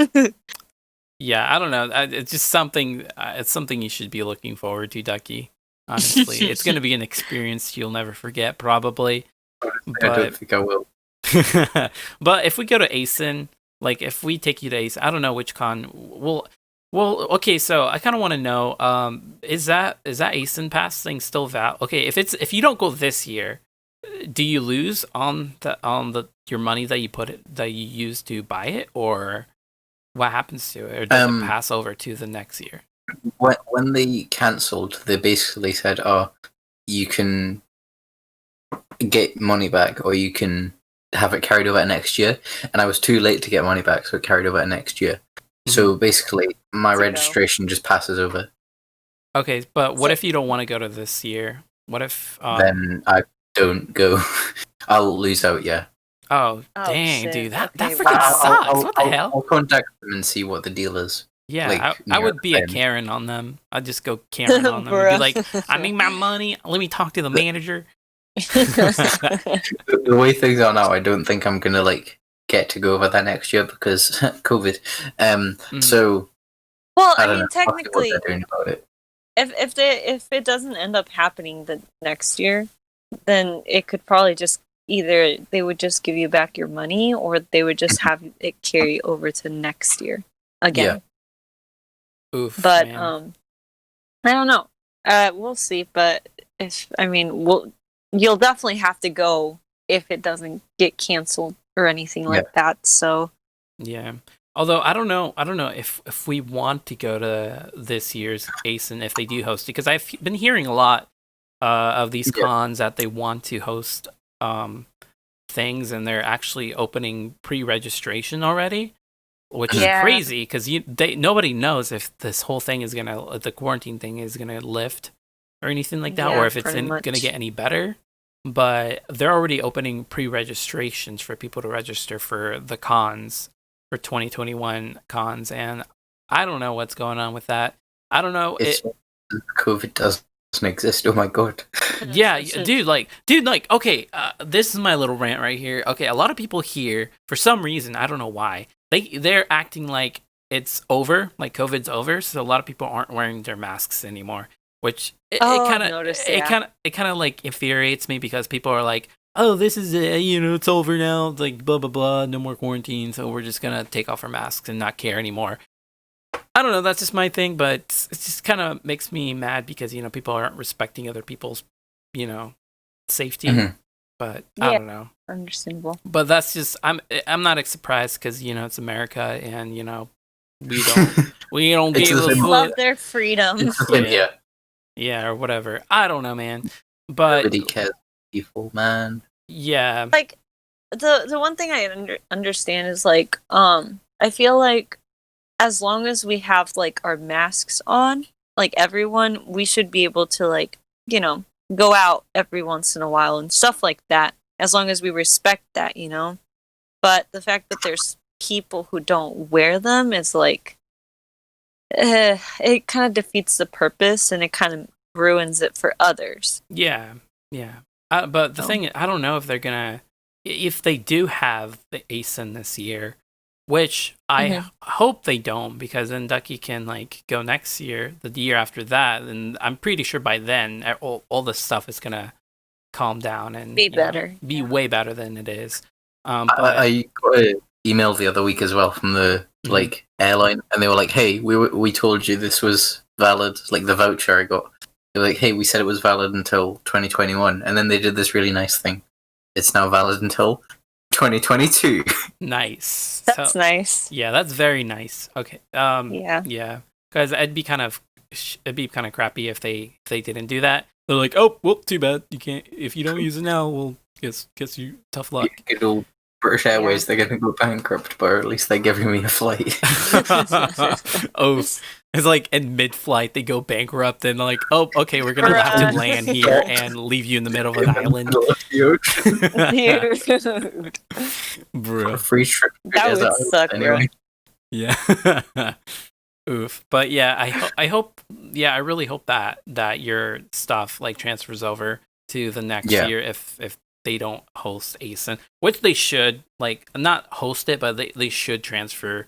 S1: Yeah, I don't know. It's just something. It's something you should be looking forward to, Ducky. Honestly, it's going to be an experience you'll never forget, probably. But
S2: I don't think I will.
S1: But if we go to ACEN, like if we take you to ACEN, I don't know which con. Well, okay. So I kind of want to know. Is that ACEN pass thing still valid? Okay, if you don't go this year, do you lose on your money that you used to buy it, or what happens to it, or does it pass over to the next year?
S2: When they cancelled, they basically said, "Oh, you can get money back, or you can have it carried over to next year." And I was too late to get money back, so it carried over to next year. So basically, my registration just passes over.
S1: Okay, but what if you don't want to go to this year? What if
S2: then I don't go? I'll lose out. Yeah.
S1: Oh dang, shit. Dude, that freaking sucks. What the hell?
S2: I'll contact them and see what the deal is.
S1: Yeah, like, I would be a Karen on them. I'd just go Karen on them and be like, "I need my money. Let me talk to the manager."
S2: The way things are now, I don't think I'm gonna get to go over that next year because COVID. So,
S3: well, I mean, technically, what they're doing about it. If it doesn't end up happening the next year, then it could probably just either they would just give you back your money, or they would just have it carry over to next year again.
S2: Yeah.
S1: Oof,
S3: but
S1: man.
S3: I don't know. We'll see. But you'll definitely have to go if it doesn't get canceled or anything like that. So
S1: yeah. Although I don't know if we want to go to this year's ACEN if they do host it, because I've been hearing a lot of these cons that they want to host things, and they're actually opening pre-registration already, which is crazy because nobody knows if this whole thing is the quarantine thing is gonna lift or anything like that, or if it's gonna get any better. But they're already opening pre-registrations for people to register for the cons for 2021 cons, and I don't know what's going on with that. I don't know.
S2: COVID doesn't exist. Oh my god.
S1: Yeah, dude, okay, this is my little rant right here. Okay, a lot of people here, for some reason, I don't know why, they're acting like it's over, like COVID's over, so a lot of people aren't wearing their masks anymore, which it kind of like infuriates me, because people are like, oh, this is it, it's over now, it's like blah blah blah, no more quarantine, so we're just gonna take off our masks and not care anymore. I don't know, that's just my thing, but it just kind of makes me mad, because people aren't respecting other people's safety. Mm-hmm. But I don't know,
S3: understandable.
S1: But that's just, I'm not surprised, because it's America, and we don't
S3: love their freedom.
S1: Yeah, or whatever. I don't know, man. But
S2: nobody cares, people, man.
S1: Yeah,
S3: like the one thing I understand is like I feel like as long as we have like our masks on, like everyone, we should be able to like go out every once in a while and stuff like that, as long as we respect that, But the fact that there's people who don't wear them is like, it kind of defeats the purpose, and it kind of ruins it for others.
S1: Yeah. But the thing, I don't know if they do have the ACEN this year, which I hope they don't, because then Ducky can like go next year, the year after that, and I'm pretty sure by then all this stuff is gonna calm down and
S3: be better,
S1: be way better than it is.
S2: But I got an email the other week as well from the like airline, and they were like, "Hey, we told you this was valid." Like the voucher I got, they were like, "Hey, we said it was valid until 2021," and then they did this really nice thing. It's now valid until 2022.
S1: Nice.
S3: That's nice.
S1: Yeah, that's very nice. Okay. Yeah. Because it'd be kind of crappy if they didn't do that. They're like, oh, well, too bad. You can't. If you don't use it now, we'll guess you tough luck.
S2: Good old British Airways. They're gonna go bankrupt, but at least they're giving me a flight.
S1: Oh, it's like in mid-flight they go bankrupt, and like, oh, okay, we're gonna have to land here and leave you in the middle of an island.
S3: Dude.
S1: Bro,
S2: free trip.
S3: That would suck, anyway.
S1: Yeah. Oof. But yeah, I hope. Yeah, I really hope that your stuff like transfers over to the next year if they don't host ACEN, which they should. Like, not host it, but they should transfer.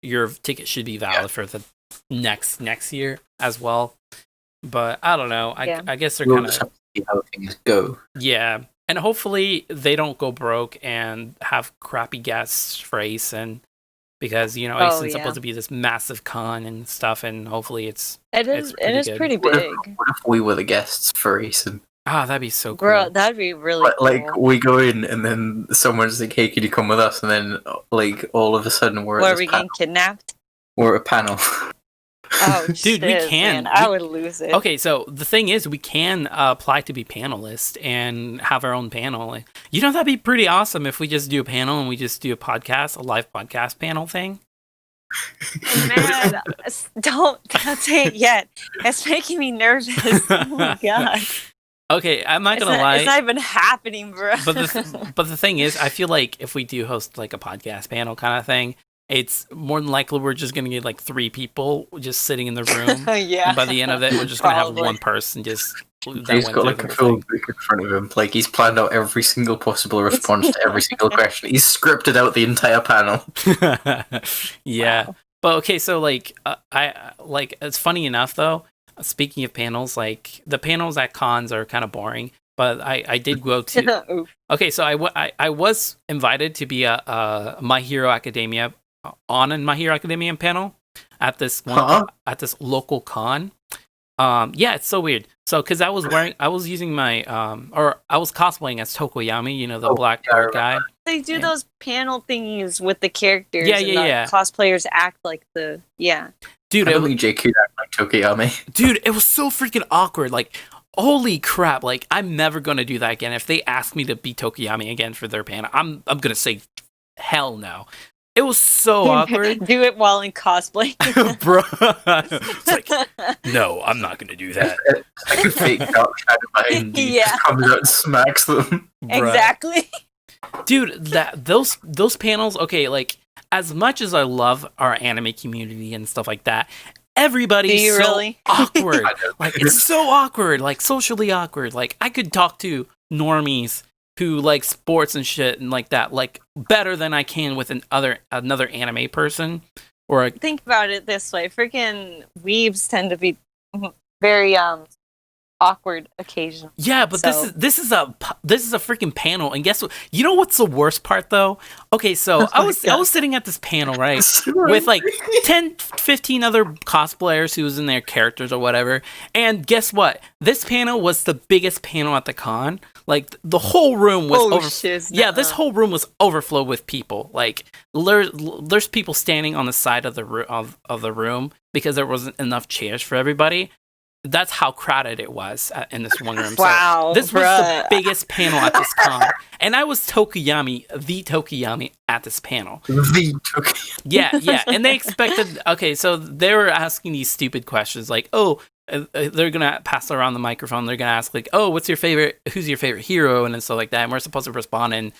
S1: Your ticket should be valid for the next year as well. But I don't know. I guess they're kind of
S2: see how things go.
S1: Yeah, and hopefully they don't go broke and have crappy guests for ACEN, because ACEN's supposed to be this massive con and stuff, and hopefully it is
S3: pretty big.
S2: What if we were the guests for ACEN?
S1: Ah, that'd be so cool.
S3: Bro, that'd be really cool.
S2: Like, we go in, and then someone's like, hey, can you come with us? And then, like, all of a sudden, we're
S3: getting kidnapped?
S2: We're at a panel.
S3: Oh,
S1: dude,
S3: shit,
S1: we can.
S3: Man, I would lose it.
S1: Okay, so the thing is, we can apply to be panelists and have our own panel. That'd be pretty awesome if we just do a panel and we just do a live podcast panel thing.
S3: Man, don't say it yet. It's making me nervous. Oh my god.
S1: Okay, I'm not gonna lie.
S3: It's not even happening, bro.
S1: But the thing is, I feel like if we do host like a podcast panel kind of thing, it's more than likely we're just gonna get like 3 people just sitting in the room.
S3: Yeah.
S1: And by the end of it, we're just gonna have one person just.
S2: He's got like a full book in front of him. Like, he's planned out every single possible response to every single question. He's scripted out the entire panel.
S1: Yeah. Wow. But okay, so like, it's funny enough though. Speaking of panels, like the panels at cons are kind of boring, but I did go to. Okay, so I was invited to be a My Hero Academia panel at this at this local con. Yeah, it's so weird. So because I was using my I was cosplaying as Tokoyami, the blackboard guy.
S3: They do those panel thingies with the characters.
S1: Yeah.
S3: Cosplayers act like
S2: Dude, I don't think JQ act like Tokoyami.
S1: Dude, it was so freaking awkward. Like, holy crap! Like, I'm never gonna do that again. If they ask me to be Tokoyami again for their panel, I'm gonna say hell no. It was so awkward.
S3: Do it while in cosplay.
S1: Bro. It's like, no, I'm not going to do that.
S2: It's like a fake dark shadow behind you just comes out and smacks them.
S3: Exactly.
S1: Dude, those panels, okay, like, as much as I love our anime community and stuff like that, everybody's so
S3: really?
S1: awkward. Like, it's so awkward, like socially awkward. Like, I could talk to normies who like sports and shit and like that, like better than I can with another anime person. Or
S3: think about it this way: freaking weebs tend to be very awkward occasionally.
S1: Yeah, but so. this is a freaking panel, and guess what? You know what's the worst part though? Okay, so I was sitting at this panel, right, with like 10, 15 other cosplayers who was in their characters or whatever, and guess what? This panel was the biggest panel at the con. Like the whole room was this whole room was overflowed with people. Like there's people standing on the side of the room because there wasn't enough chairs for everybody. That's how crowded it was in this one room.
S3: Wow,
S1: so this was the biggest panel at this con, and I was the Tokuyami at this panel.
S2: The Tokuyami.
S1: Yeah, and they expected. Okay, so they were asking these stupid questions like, "Oh, they're gonna pass around the microphone. They're gonna ask like, "Oh, who's your favorite hero?" and stuff like that. And we're supposed to respond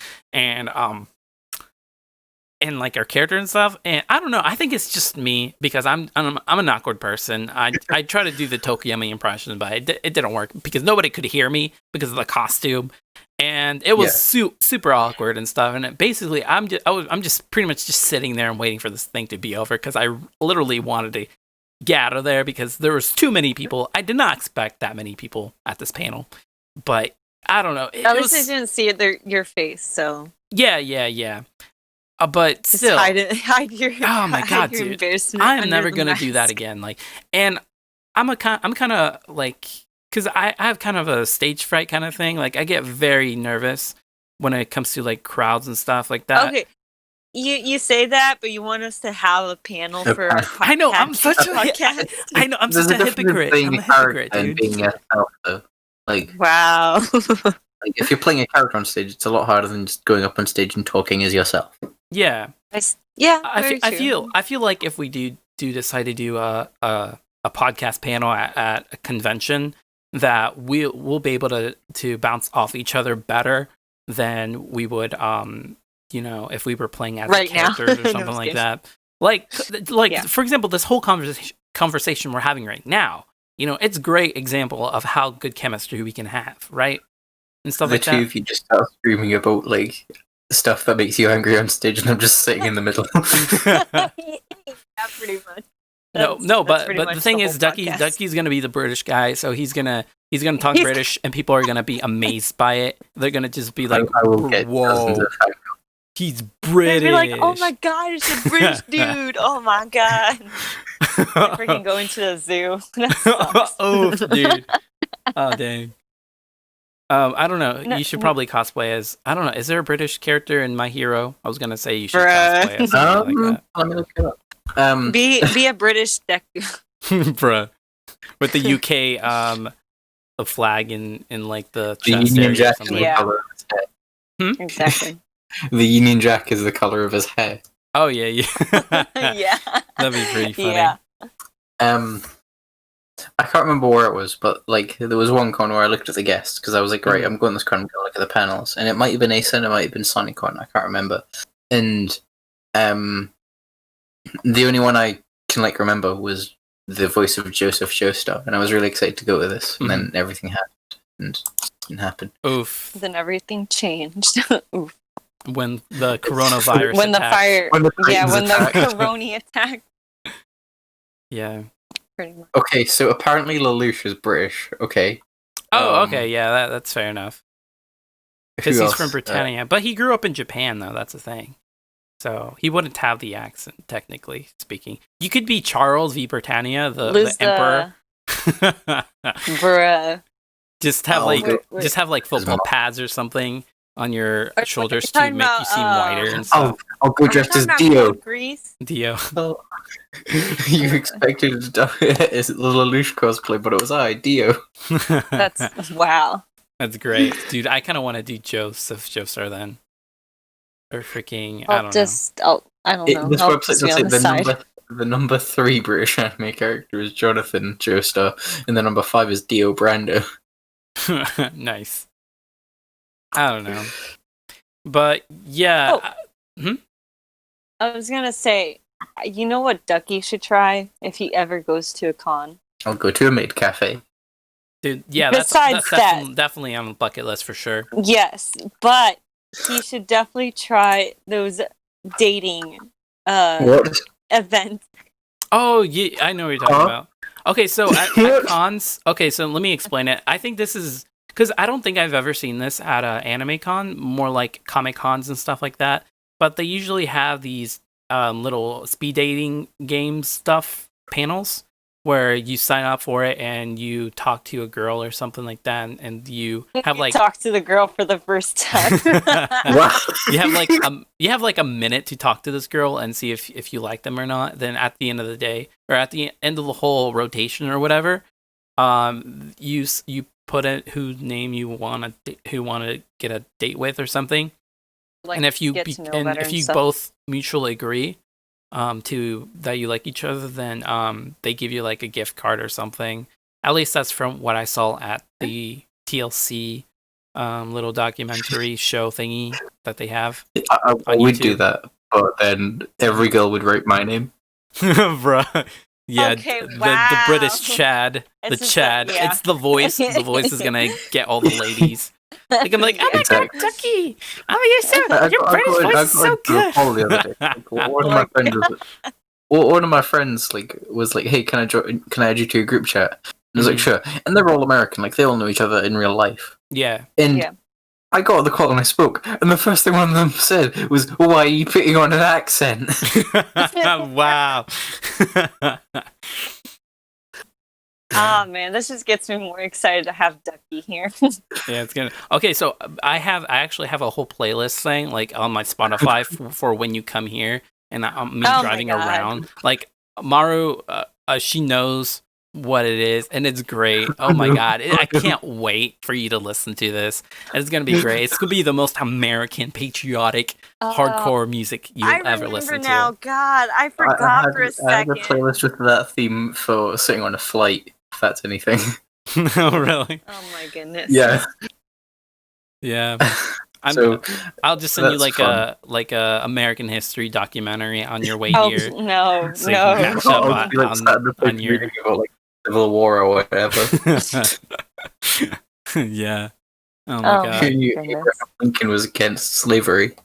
S1: and like our character and stuff. And I don't know. I think it's just me because I'm an awkward person. I try to do the Tokuyami impression, but it didn't work because nobody could hear me because of the costume, and it was super awkward and stuff. And basically, I'm just pretty much just sitting there and waiting for this thing to be over because I literally wanted to get out of there because there was too many people. I did not expect that many people at this panel, but I don't know.
S3: At least I didn't see your face, so
S1: yeah. But
S3: just
S1: still,
S3: hide your.
S1: Oh my god, dude! I'm never gonna do that again. Like, and I'm kind of like, because I have kind of a stage fright kind of thing. Like, I get very nervous when it comes to like crowds and stuff like that.
S3: Okay, you say that, but you want us to have a panel for. A podcast.
S1: I know I'm such a podcast. I know I'm such a hypocrite. I'm a hypocrite, dude.
S2: Being yourself, though. Like,
S3: wow.
S2: Like, if you're playing a character on stage, it's a lot harder than just going up on stage and talking as yourself.
S1: Yeah.
S3: I
S1: feel like if we do decide to do a podcast panel at a convention, that we'll be able to bounce off each other better than we would if we were playing as characters or something like that. Like for example, this whole conversation we're having right now, it's a great example of how good chemistry we can have, right? And stuff like that. The two
S2: of you just start screaming about like stuff that makes you angry on stage, and I'm just sitting in the middle.
S3: Yeah, pretty much.
S1: But the thing is, Ducky's gonna be the British guy, so he's gonna talk British, and people are gonna be amazed by it. They're gonna just be like, "Whoa, he's British!"
S3: They're like, "Oh my god, it's a British dude! Oh my god!" I freaking going to the zoo.
S1: Oh, dude! Oh dang. I don't know. You should probably cosplay as. I don't know. Is there a British character in My Hero? I was gonna say you should cosplay as something like that.
S2: Let me look it up.
S3: Be a British Deku.
S1: Bruh. With the UK the flag in like the
S2: chest Union Jack or something.
S3: Yeah. Exactly.
S2: The Union Jack is the color of his hair.
S1: Oh yeah.
S3: Yeah.
S1: That'd be pretty funny.
S3: Yeah.
S2: I can't remember where it was, but like there was one con where I looked at the guests because I was like, right, I'm going to this con, I'm going to look at the panels, and it might have been ACEN, it might have been SonicCon, I can't remember. And the only one I can like remember was the voice of Joseph Joestar, and I was really excited to go to this, and then everything happened, and it didn't happen.
S1: Oof.
S3: Then everything changed. Oof.
S1: When the coronavirus
S3: when
S1: attacked.
S3: when the corona attacked.
S1: Yeah.
S3: Pretty much.
S2: Okay, so apparently Lelouch is British. Okay.
S1: Oh, okay, yeah, that's fair enough. Because he's from Britannia, but he grew up in Japan, though. That's the thing. So he wouldn't have the accent, technically speaking. You could be Charles v. Britannia, the emperor.
S3: Bruh.
S1: Just have like football pads or something on your shoulders to make you seem whiter and stuff.
S2: I'll go dressed as Dio.
S1: Dio.
S2: Oh. You expected it's Lelouch cosplay, but it was Dio.
S3: That's wow.
S1: That's great, dude. I kind of want to do Joseph Joestar then, or freaking I don't know.
S3: I don't know.
S2: This website does say the number 3 British anime character is Jonathan Joestar, and the number 5 is Dio Brando.
S1: Nice. I don't know, but yeah.
S3: I was gonna say, you know what Ducky should try if he ever goes to a con?
S2: I'll go to a maid cafe.
S1: Dude, yeah, that's definitely on the bucket list for sure.
S3: Yes, but he should definitely try those dating events.
S1: Oh, yeah, I know what you're talking about. Okay, so at cons, so let me explain it. I think this is, because I don't think I've ever seen this at an anime con, more like comic cons and stuff like that, but they usually have these little speed dating game stuff panels, where you sign up for it and you talk to a girl or something like that, and you have like
S3: talk to the girl for the first time.
S1: you have like a minute to talk to this girl and see if you like them or not. Then at the end of the day, or at the end of the whole rotation or whatever, you put in whose name you want to get a date with or something, like, and if you both mutually agree to that you like each other, then they give you like a gift card or something. At least that's from what I saw at the TLC little documentary show thingy that they have.
S2: I would do that, but then every girl would write my name.
S1: Bruh. Yeah,
S3: okay,
S1: the British Chad. It's the voice. The voice is gonna get all the ladies. Like, I'm like, oh my god, Ducky! Oh, your British voice is so good.
S2: The other day. One of my friends was like, "Hey, can I add you to a group chat?" And I was like, "Sure." And they're all American, like they all know each other in real life.
S1: Yeah.
S2: And I got the call and I spoke, and the first thing one of them said was, "Why are you putting on an accent?"
S1: Wow.
S3: Oh man, this just gets me more excited to have Ducky here.
S1: Yeah, it's gonna. Okay, so I actually have a whole playlist thing like on my Spotify for when you come here, and me driving around. Like Maru, she knows what it is, and it's great. Oh my god, I can't wait for you to listen to this. It's gonna be great. It's gonna be the most American, patriotic, hardcore music you'll ever listen to.
S3: Now, God, I forgot for a second.
S2: I have a playlist with that theme for sitting on a flight. If that's anything.
S1: Oh really?
S3: Oh my goodness.
S2: Yeah.
S1: Yeah.
S2: So
S1: I'll just send you like a American history documentary on your way here.
S3: No,
S1: so no. You can catch up on your
S2: about, like, Civil War or whatever.
S1: Yeah. Oh my god.
S2: Abraham Lincoln was against slavery.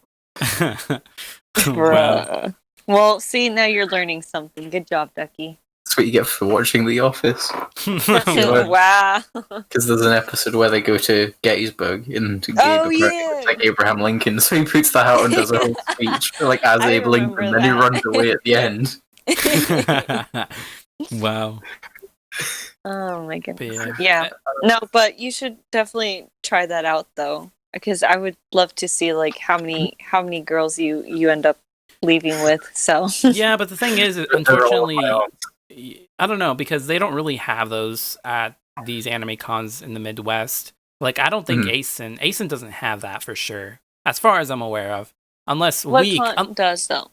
S1: Wow.
S3: Well, see, now you're learning something. Good job, Ducky.
S2: That's what you get for watching The Office.
S3: Wow.
S2: Because there's an episode where they go to Gettysburg and like Abraham Lincoln, so he puts that out and does a whole speech like as Abe Lincoln, and then he runs away at the end.
S1: Wow.
S3: Oh my goodness. Yeah. No, but you should definitely try that out though, because I would love to see like how many girls you end up leaving with. So
S1: yeah, but the thing is, unfortunately, I don't know, because they don't really have those at these anime cons in the Midwest. Like, I don't think ACEN doesn't have that for sure, as far as I'm aware of. Unless
S3: con does though?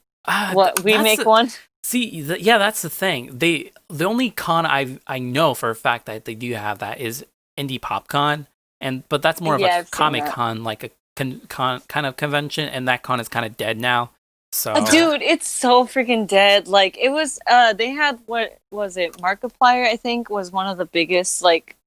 S3: One?
S1: See, that's the thing. The only con I know for a fact that they do have that is Indie Pop Con, but that's more of a Comic Con, like a kind of convention, and that con is kind of dead now. So,
S3: dude, it's so freaking dead. Like, it was, they had, what was it? Markiplier, I think, was one of the biggest, like,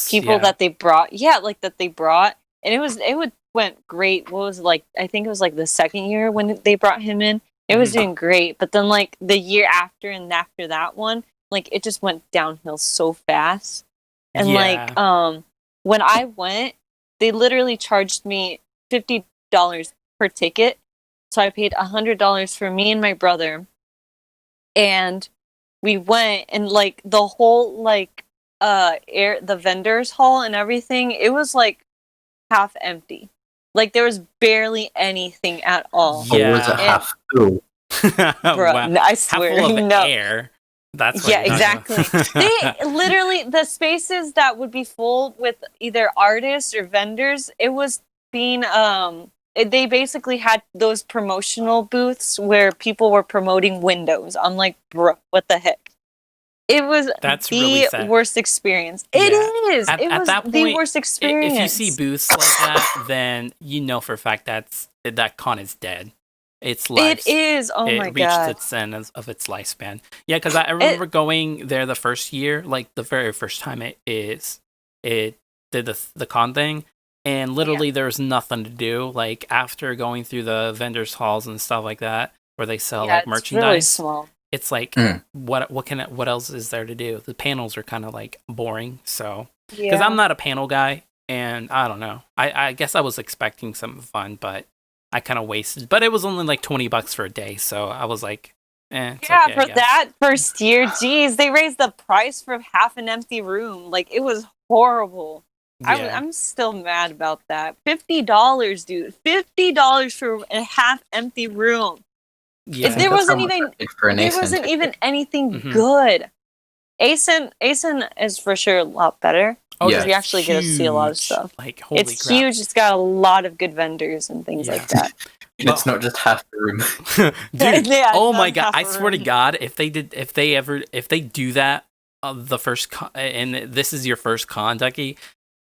S3: people that they brought. Yeah, like, that they brought. And it went great. What was it, like, I think it was, like, the second year when they brought him in. It was doing great. But then, like, the year after and after that one, like, it just went downhill so fast. And, like, when I went, they literally charged me $50 per ticket. So I paid $100 for me and my brother, and we went, and like the whole like the vendors hall and everything, it was like half empty. Like there was barely anything at all.
S2: Yeah, was it half full?
S3: Bro, wow. I swear,
S1: half full of air. That's what
S3: exactly. They literally, the spaces that would be full with either artists or vendors, it was being they basically had those promotional booths where people were promoting Windows. I'm like, bro, what the heck? It was the worst experience. It is. It was the worst experience.
S1: If you see booths like that, then you know for a fact that con is dead. its life.
S3: It is. Oh my god!
S1: It reached its end of its lifespan. Yeah, because I remember going there the first year, like the very first time it did the con thing, and literally there was nothing to do. Like after going through the vendors halls and stuff like that, where they sell like merchandise. Really small. It's like what else is there to do? The panels are kind of like boring. So because I'm not a panel guy, and I don't know. I guess I was expecting some fun, but I kind of wasted. But it was only like $20 for a day, so I was like, it's okay,
S3: for that first year, geez, they raised the price for half an empty room. Like it was horrible. Yeah. I'm still mad about that. $50, dude. $50 for a half empty room. Yeah, there wasn't even anything good. ACEN is for sure a lot better. Oh, because you actually get to see a lot of stuff. Like, holy crap. Huge. It's got a lot of good vendors and things like that.
S2: And it's not just half the room.
S1: Dude, oh my god! I swear to God, if they do that, the first and this is your first con, Ducky,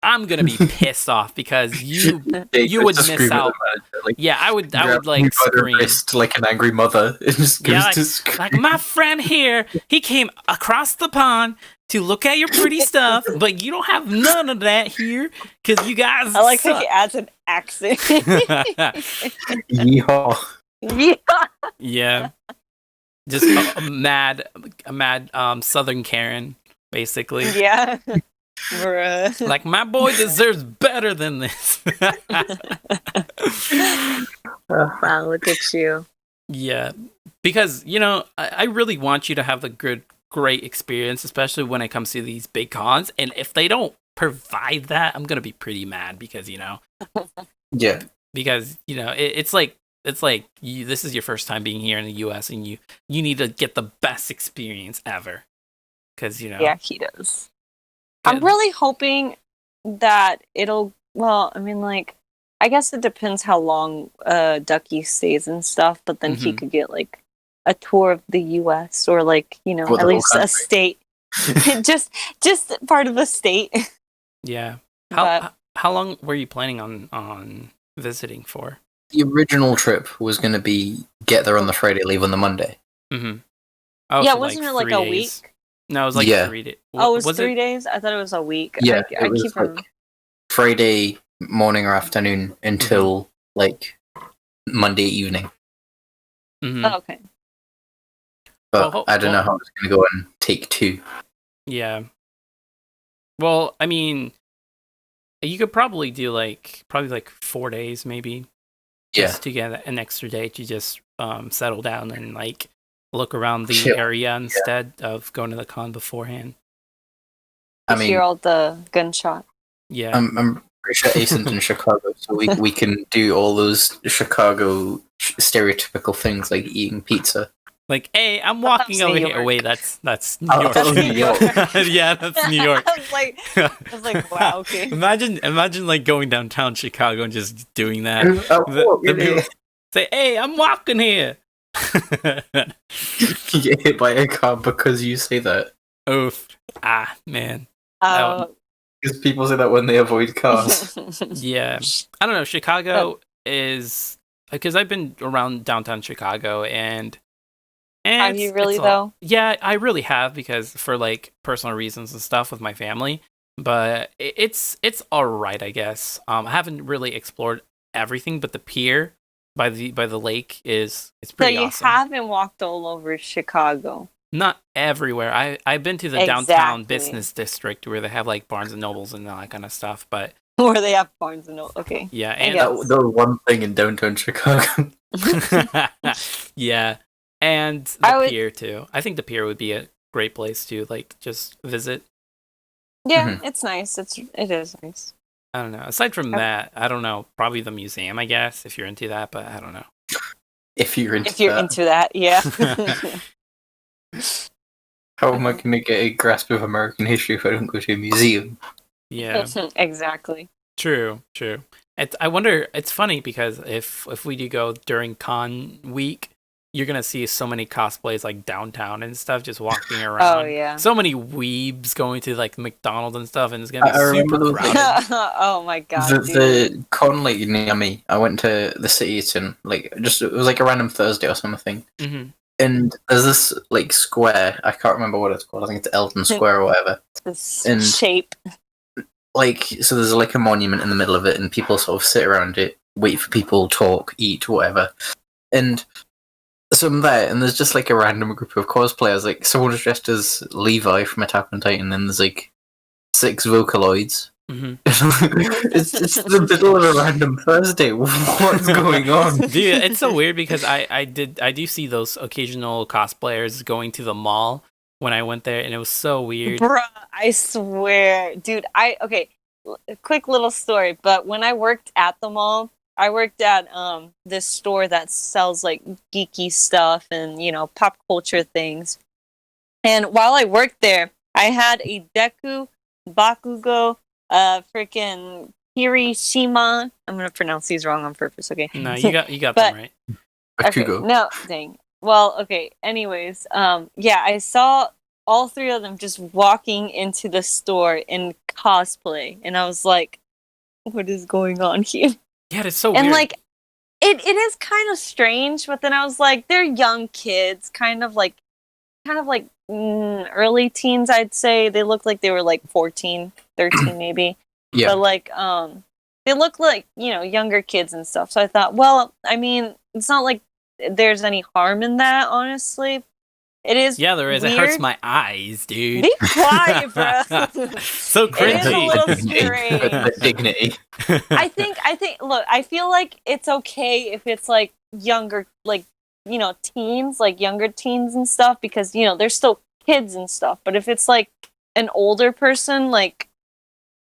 S1: I'm gonna be pissed off because you would miss out. Like, yeah, I would like scream
S2: like an angry mother. It just goes to
S1: like my friend here, he came across the pond to look at your pretty stuff, but you don't have none of that here because you guys.
S3: I like how he adds an accent.
S2: Yeehaw.
S1: Yeah, just a mad Southern Karen, basically.
S3: Yeah.
S1: Like my boy deserves better than this.
S3: Wow, look at you.
S1: Yeah, because I really want you to have the great experience, especially when it comes to these big cons. And if they don't provide that, I'm gonna be pretty mad because
S2: yeah,
S1: because it's like this is your first time being here in the U.S. and you need to get the best experience ever. Because
S3: yeah, he does. I'm really hoping that it'll. Well, I mean, like, I guess it depends how long Ducky stays and stuff. But then he could get like a tour of the U.S. or like at least a state, just part of the state.
S1: Yeah. How long were you planning on visiting for?
S2: The original trip was going to be get there on the Friday, leave on the Monday.
S1: Mm-hmm.
S3: Oh, yeah, wasn't it like a week?
S1: No, it was like 3 days.
S3: Oh, it was 3 days? I thought it was a week.
S2: Yeah, it was like Friday morning or afternoon until like Monday evening.
S1: Mm-hmm.
S3: Oh, okay.
S2: But I don't know how it's going to go and take 2.
S1: Yeah. Well, I mean, you could probably do like 4 days maybe. Just to get an extra day to just settle down and like look around the area instead of going to the con beforehand.
S3: I mean, hear all the gunshot.
S1: Yeah,
S2: I'm pretty sure ACEN's in Chicago, so we can do all those Chicago stereotypical things like eating pizza.
S1: Like, hey, I'm walking over here. Wait, that's New York. New York. Yeah, that's New York.
S3: I was like, wow, okay.
S1: Imagine like going downtown Chicago and just doing that.
S2: The
S1: people say, hey, I'm walking here.
S2: You get hit by a car because you say that.
S1: Oof. Ah, man.
S2: Because people say that when they avoid cars.
S1: Yeah. I don't know. Chicago is... Because I've been around downtown Chicago and
S3: have you really, though?
S1: Yeah, I really have because for like personal reasons and stuff with my family. But it's all right, I guess. I haven't really explored everything, but the pier by the lake it's pretty awesome.
S3: So you haven't walked all over Chicago?
S1: Not everywhere. I've been to the downtown business district where they have like Barnes and Nobles and all that kind of stuff, but
S3: where they have Barnes and Nobles. Okay.
S1: Yeah, and
S2: the one thing in downtown Chicago.
S1: Yeah, and the pier too. I think the pier would be a great place to like just visit.
S3: Yeah, it's nice. It is nice.
S1: I don't know. Aside from that, I don't know. Probably the museum, I guess, if you're into that. But I don't know.
S2: If you're into
S3: that, yeah.
S2: How am I going to get a grasp of American history if I don't go to a museum?
S1: Yeah,
S3: exactly.
S1: True. I wonder. It's funny because if we do go during con week, you're gonna see so many cosplays like downtown and stuff, just walking around.
S3: Oh yeah.
S1: So many weebs going to like McDonald's and stuff, and it's gonna be super crowded.
S3: Oh my god.
S2: The con like near me, I went to the city. It's in like it was like a random Thursday or something.
S1: Mm-hmm.
S2: And there's this like square. I can't remember what it's called. I think it's Eldon Square or whatever.
S3: This shape.
S2: Like, so there's like a monument in the middle of it, and people sort of sit around it, wait for people, talk, eat, whatever. And so I'm there, and there's just like a random group of cosplayers. Like, someone's dressed as Levi from Attack on Titan, and then there's like 6 Vocaloids.
S1: Mm-hmm.
S2: it's the middle of a random Thursday. What's going on?
S1: Dude, it's so weird because I do see those occasional cosplayers going to the mall when I went there, and it was so weird.
S3: Bruh, I swear. Dude, okay, quick little story, but when I worked at the mall, I worked at this store that sells like geeky stuff and, you know, pop culture things. And while I worked there, I had a Deku, Bakugo, freaking Kirishima. I'm gonna pronounce these wrong on purpose, okay?
S1: No, you got them right.
S3: Okay, no, dang. Well, okay. Anyways, yeah, I saw all 3 of them just walking into the store in cosplay, and I was like, "What is going on here?"
S1: Yeah, it's so weird.
S3: And like, it is kind of strange, but then I was like, they're young kids, kind of like early teens, I'd say. They look like they were like 14, 13 maybe.
S2: Yeah.
S3: But like, they look like, you know, younger kids and stuff. So I thought, well, I mean, it's not like there's any harm in that, honestly. It is.
S1: Yeah, there is.
S3: Weird.
S1: It hurts my eyes, dude.
S3: Be quiet, bro.
S1: So cringy.
S3: It is a little strange.
S2: Dignity.
S3: I think. Look, I feel like it's okay if it's like younger, like, you know, teens, like younger teens and stuff, because, you know, they're still kids and stuff. But if it's like an older person, like,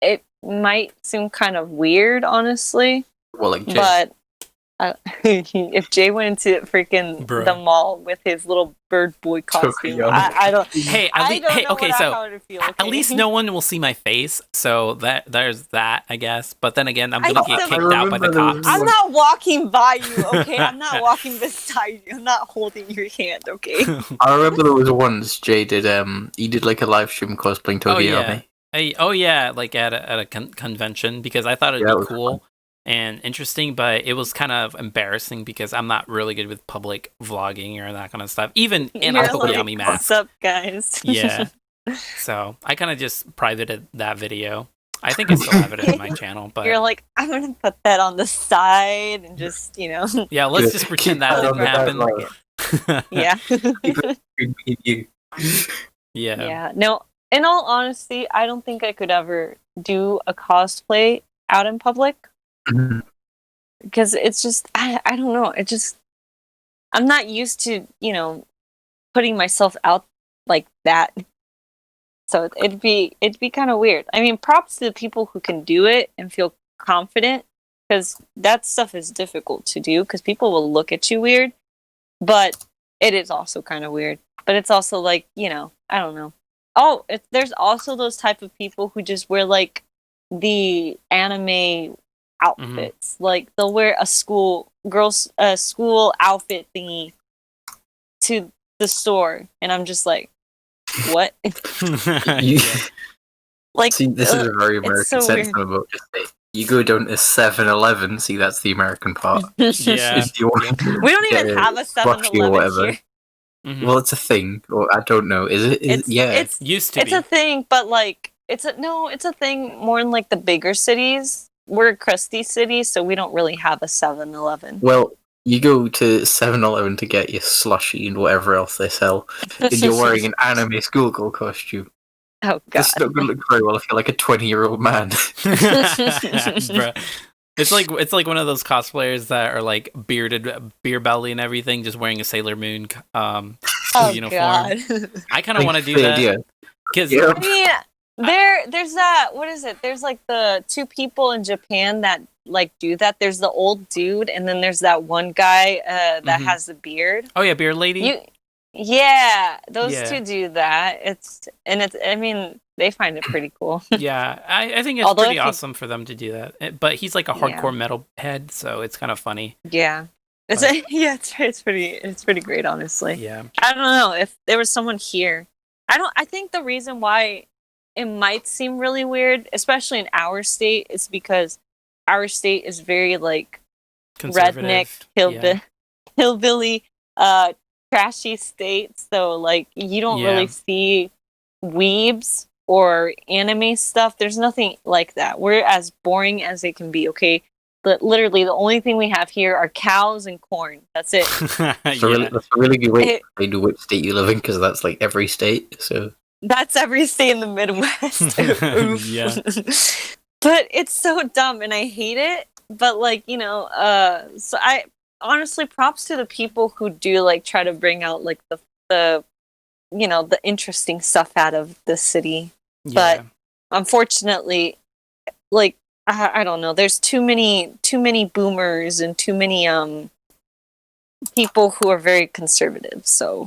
S3: it might seem kind of weird, honestly.
S2: Well, like, Jay.
S3: But if Jay went into freaking the mall with his little bird boy costume, I don't.
S1: Hey, okay, so at least no one will see my face, so there's that, I guess. But then again, I'm gonna get kicked out by the cops.
S3: I'm not walking by you, okay? I'm not walking beside you. I'm not holding your hand, okay?
S2: I remember there was once Jay did he did like a live stream cosplaying Togearmy.
S1: Yeah, like at a convention, because I thought it'd be cool and interesting, but it was kind of embarrassing because I'm not really good with public vlogging or that kind of stuff, even in a Togearmy mask.
S3: What's up, guys?
S1: Yeah. So I kind of just privated that video. I think I still have it on my channel, but
S3: you're like, I'm gonna put that on the side and just, you know.
S1: Yeah, let's just pretend that didn't happen.
S3: Yeah.
S1: Yeah.
S3: Yeah. No, in all honesty, I don't think I could ever do a cosplay out in public. Because it's just, I don't know. It just, I'm not used to, you know, putting myself out like that. So it'd be kind of weird. I mean, props to the people who can do it and feel confident, because that stuff is difficult to do because people will look at you weird. But it is also kind of weird. But it's also like, you know, I don't know. Oh, there's also those type of people who just wear like the anime outfits. Like they'll wear a school outfit thingy to the store, and I'm just like, what? Like,
S2: see, this is a very American sense I'm about to say. You go down to 7-Eleven, see, that's the American part.
S1: Yeah.
S3: We don't even have a 7-Eleven here.
S2: Mm-hmm. Well, it's a thing, or I don't know. Is it? Yeah,
S1: it's used to be.
S3: It's a thing, but like, it's a thing more in like the bigger cities. We're a crusty city, so we don't really have a 7-Eleven.
S2: Well, you go to 7-Eleven to get your slushie and whatever else they sell, and you're wearing an anime schoolgirl costume.
S3: Oh god,
S2: it's not going to look very well if you're like a 20-year-old man.
S1: Bruh. It's like one of those cosplayers that are like bearded, beer belly and everything, just wearing a Sailor Moon uniform. God. I kind of want to do that because
S3: I mean, there's that. What is it? There's like the 2 people in Japan that like do that. There's the old dude, and then there's that one guy that has the beard.
S1: Oh yeah, beard lady.
S3: Yeah, those 2 do that. I mean, they find it pretty cool.
S1: Yeah, I think it's pretty awesome for them to do that. But he's like a hardcore metal head, so it's kind of funny.
S3: Yeah. It's pretty great, honestly.
S1: Yeah.
S3: I don't know if there was someone here. I think the reason why it might seem really weird, especially in our state, is because our state is very like redneck, hillbilly, trashy state. So like you don't really see weebs or anime stuff. There's nothing like that. We're as boring as it can be. Okay. But literally, the only thing we have here are cows and corn. That's it.
S2: That's a really good way to know which state you live in, because that's like every state. So
S3: that's every state in the Midwest.
S1: Yeah.
S3: But it's so dumb, and I hate it. But like so I honestly, props to the people who do like try to bring out like the interesting stuff out of the city. Yeah. But unfortunately, like. I don't know. There's too many boomers and too many people who are very conservative. So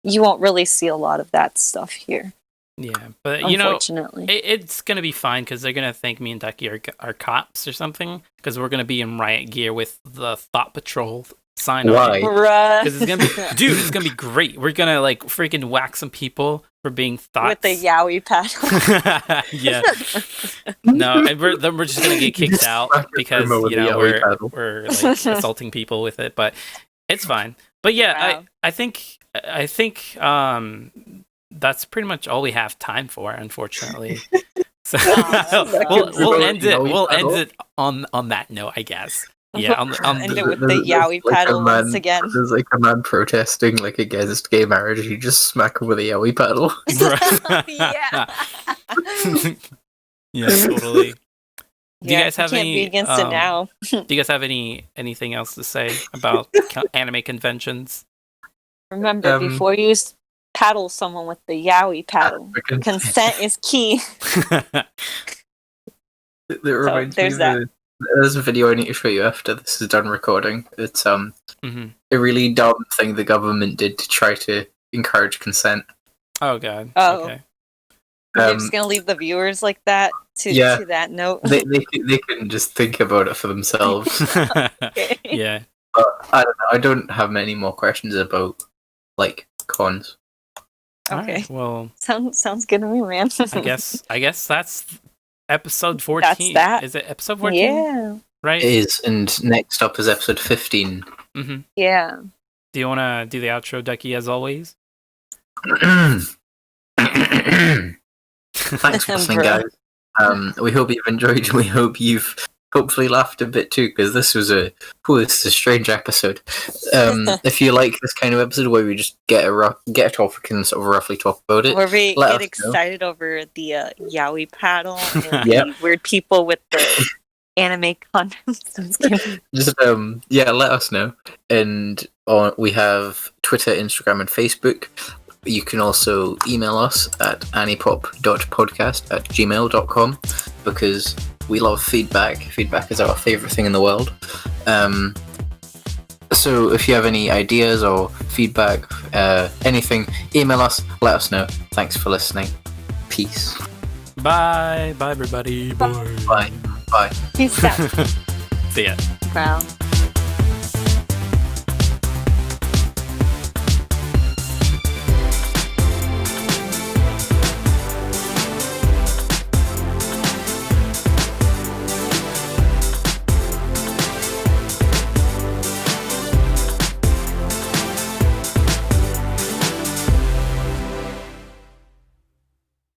S3: you won't really see a lot of that stuff here.
S1: Yeah, but unfortunately, it's gonna be fine because they're gonna think me and Ducky are cops or something, because we're gonna be in riot gear with the Thought Patrol sign on. Because it's gonna be, dude, it's gonna be great. We're gonna like freaking whack some people for being thoughts
S3: with the yaoi paddle.
S1: Yeah. No, and we're just gonna get kicked out because we're like assaulting people with it, but it's fine. But yeah, I think that's pretty much all we have time for, unfortunately. So we'll end it on that note, I guess. Yeah,
S3: end it with the yaoi paddle once again.
S2: There's like a man protesting like against gay marriage. You just smack him with a yaoi paddle.
S1: Yeah, totally. Do you guys have
S3: any? Be against it now.
S1: Do you guys have anything else to say about anime conventions?
S3: Remember, before you paddle someone with the yaoi paddle, consent is key.
S2: There's that. There's a video I need to show you after this is done recording. It's a really dumb thing the government did to try to encourage consent.
S1: Oh god.
S3: Oh. Okay. You're just gonna leave the viewers like that to that note.
S2: They can just think about it for themselves.
S3: Okay.
S1: Yeah.
S2: But I don't know. I don't have many more questions about like cons.
S3: Okay.
S1: Right, well,
S3: sounds good to me, man.
S1: I guess that's episode 14.
S3: That's that.
S1: Is it episode 14?
S3: Yeah.
S1: Right?
S2: It is, and next up is episode 15.
S1: Mm-hmm.
S3: Yeah.
S1: Do you want to do the outro, Ducky, as always?
S2: Thanks for listening, guys. We hope you've enjoyed. We hope you've hopefully laughed a bit too, because this is a strange episode. If you like this kind of episode where we just get a topic and sort of roughly talk about it,
S3: where we get excited over the yaoi paddle and the weird people with the anime condoms.
S2: Just let us know. And we have Twitter, Instagram, and Facebook. You can also email us at anipop.podcast@gmail.com, because we love feedback. Feedback is our favourite thing in the world. So if you have any ideas or feedback, anything, email us, let us know. Thanks for listening. Peace.
S1: Bye. Bye, everybody.
S2: Bye. Bye.
S3: Peace out.
S1: See ya.
S3: Wow.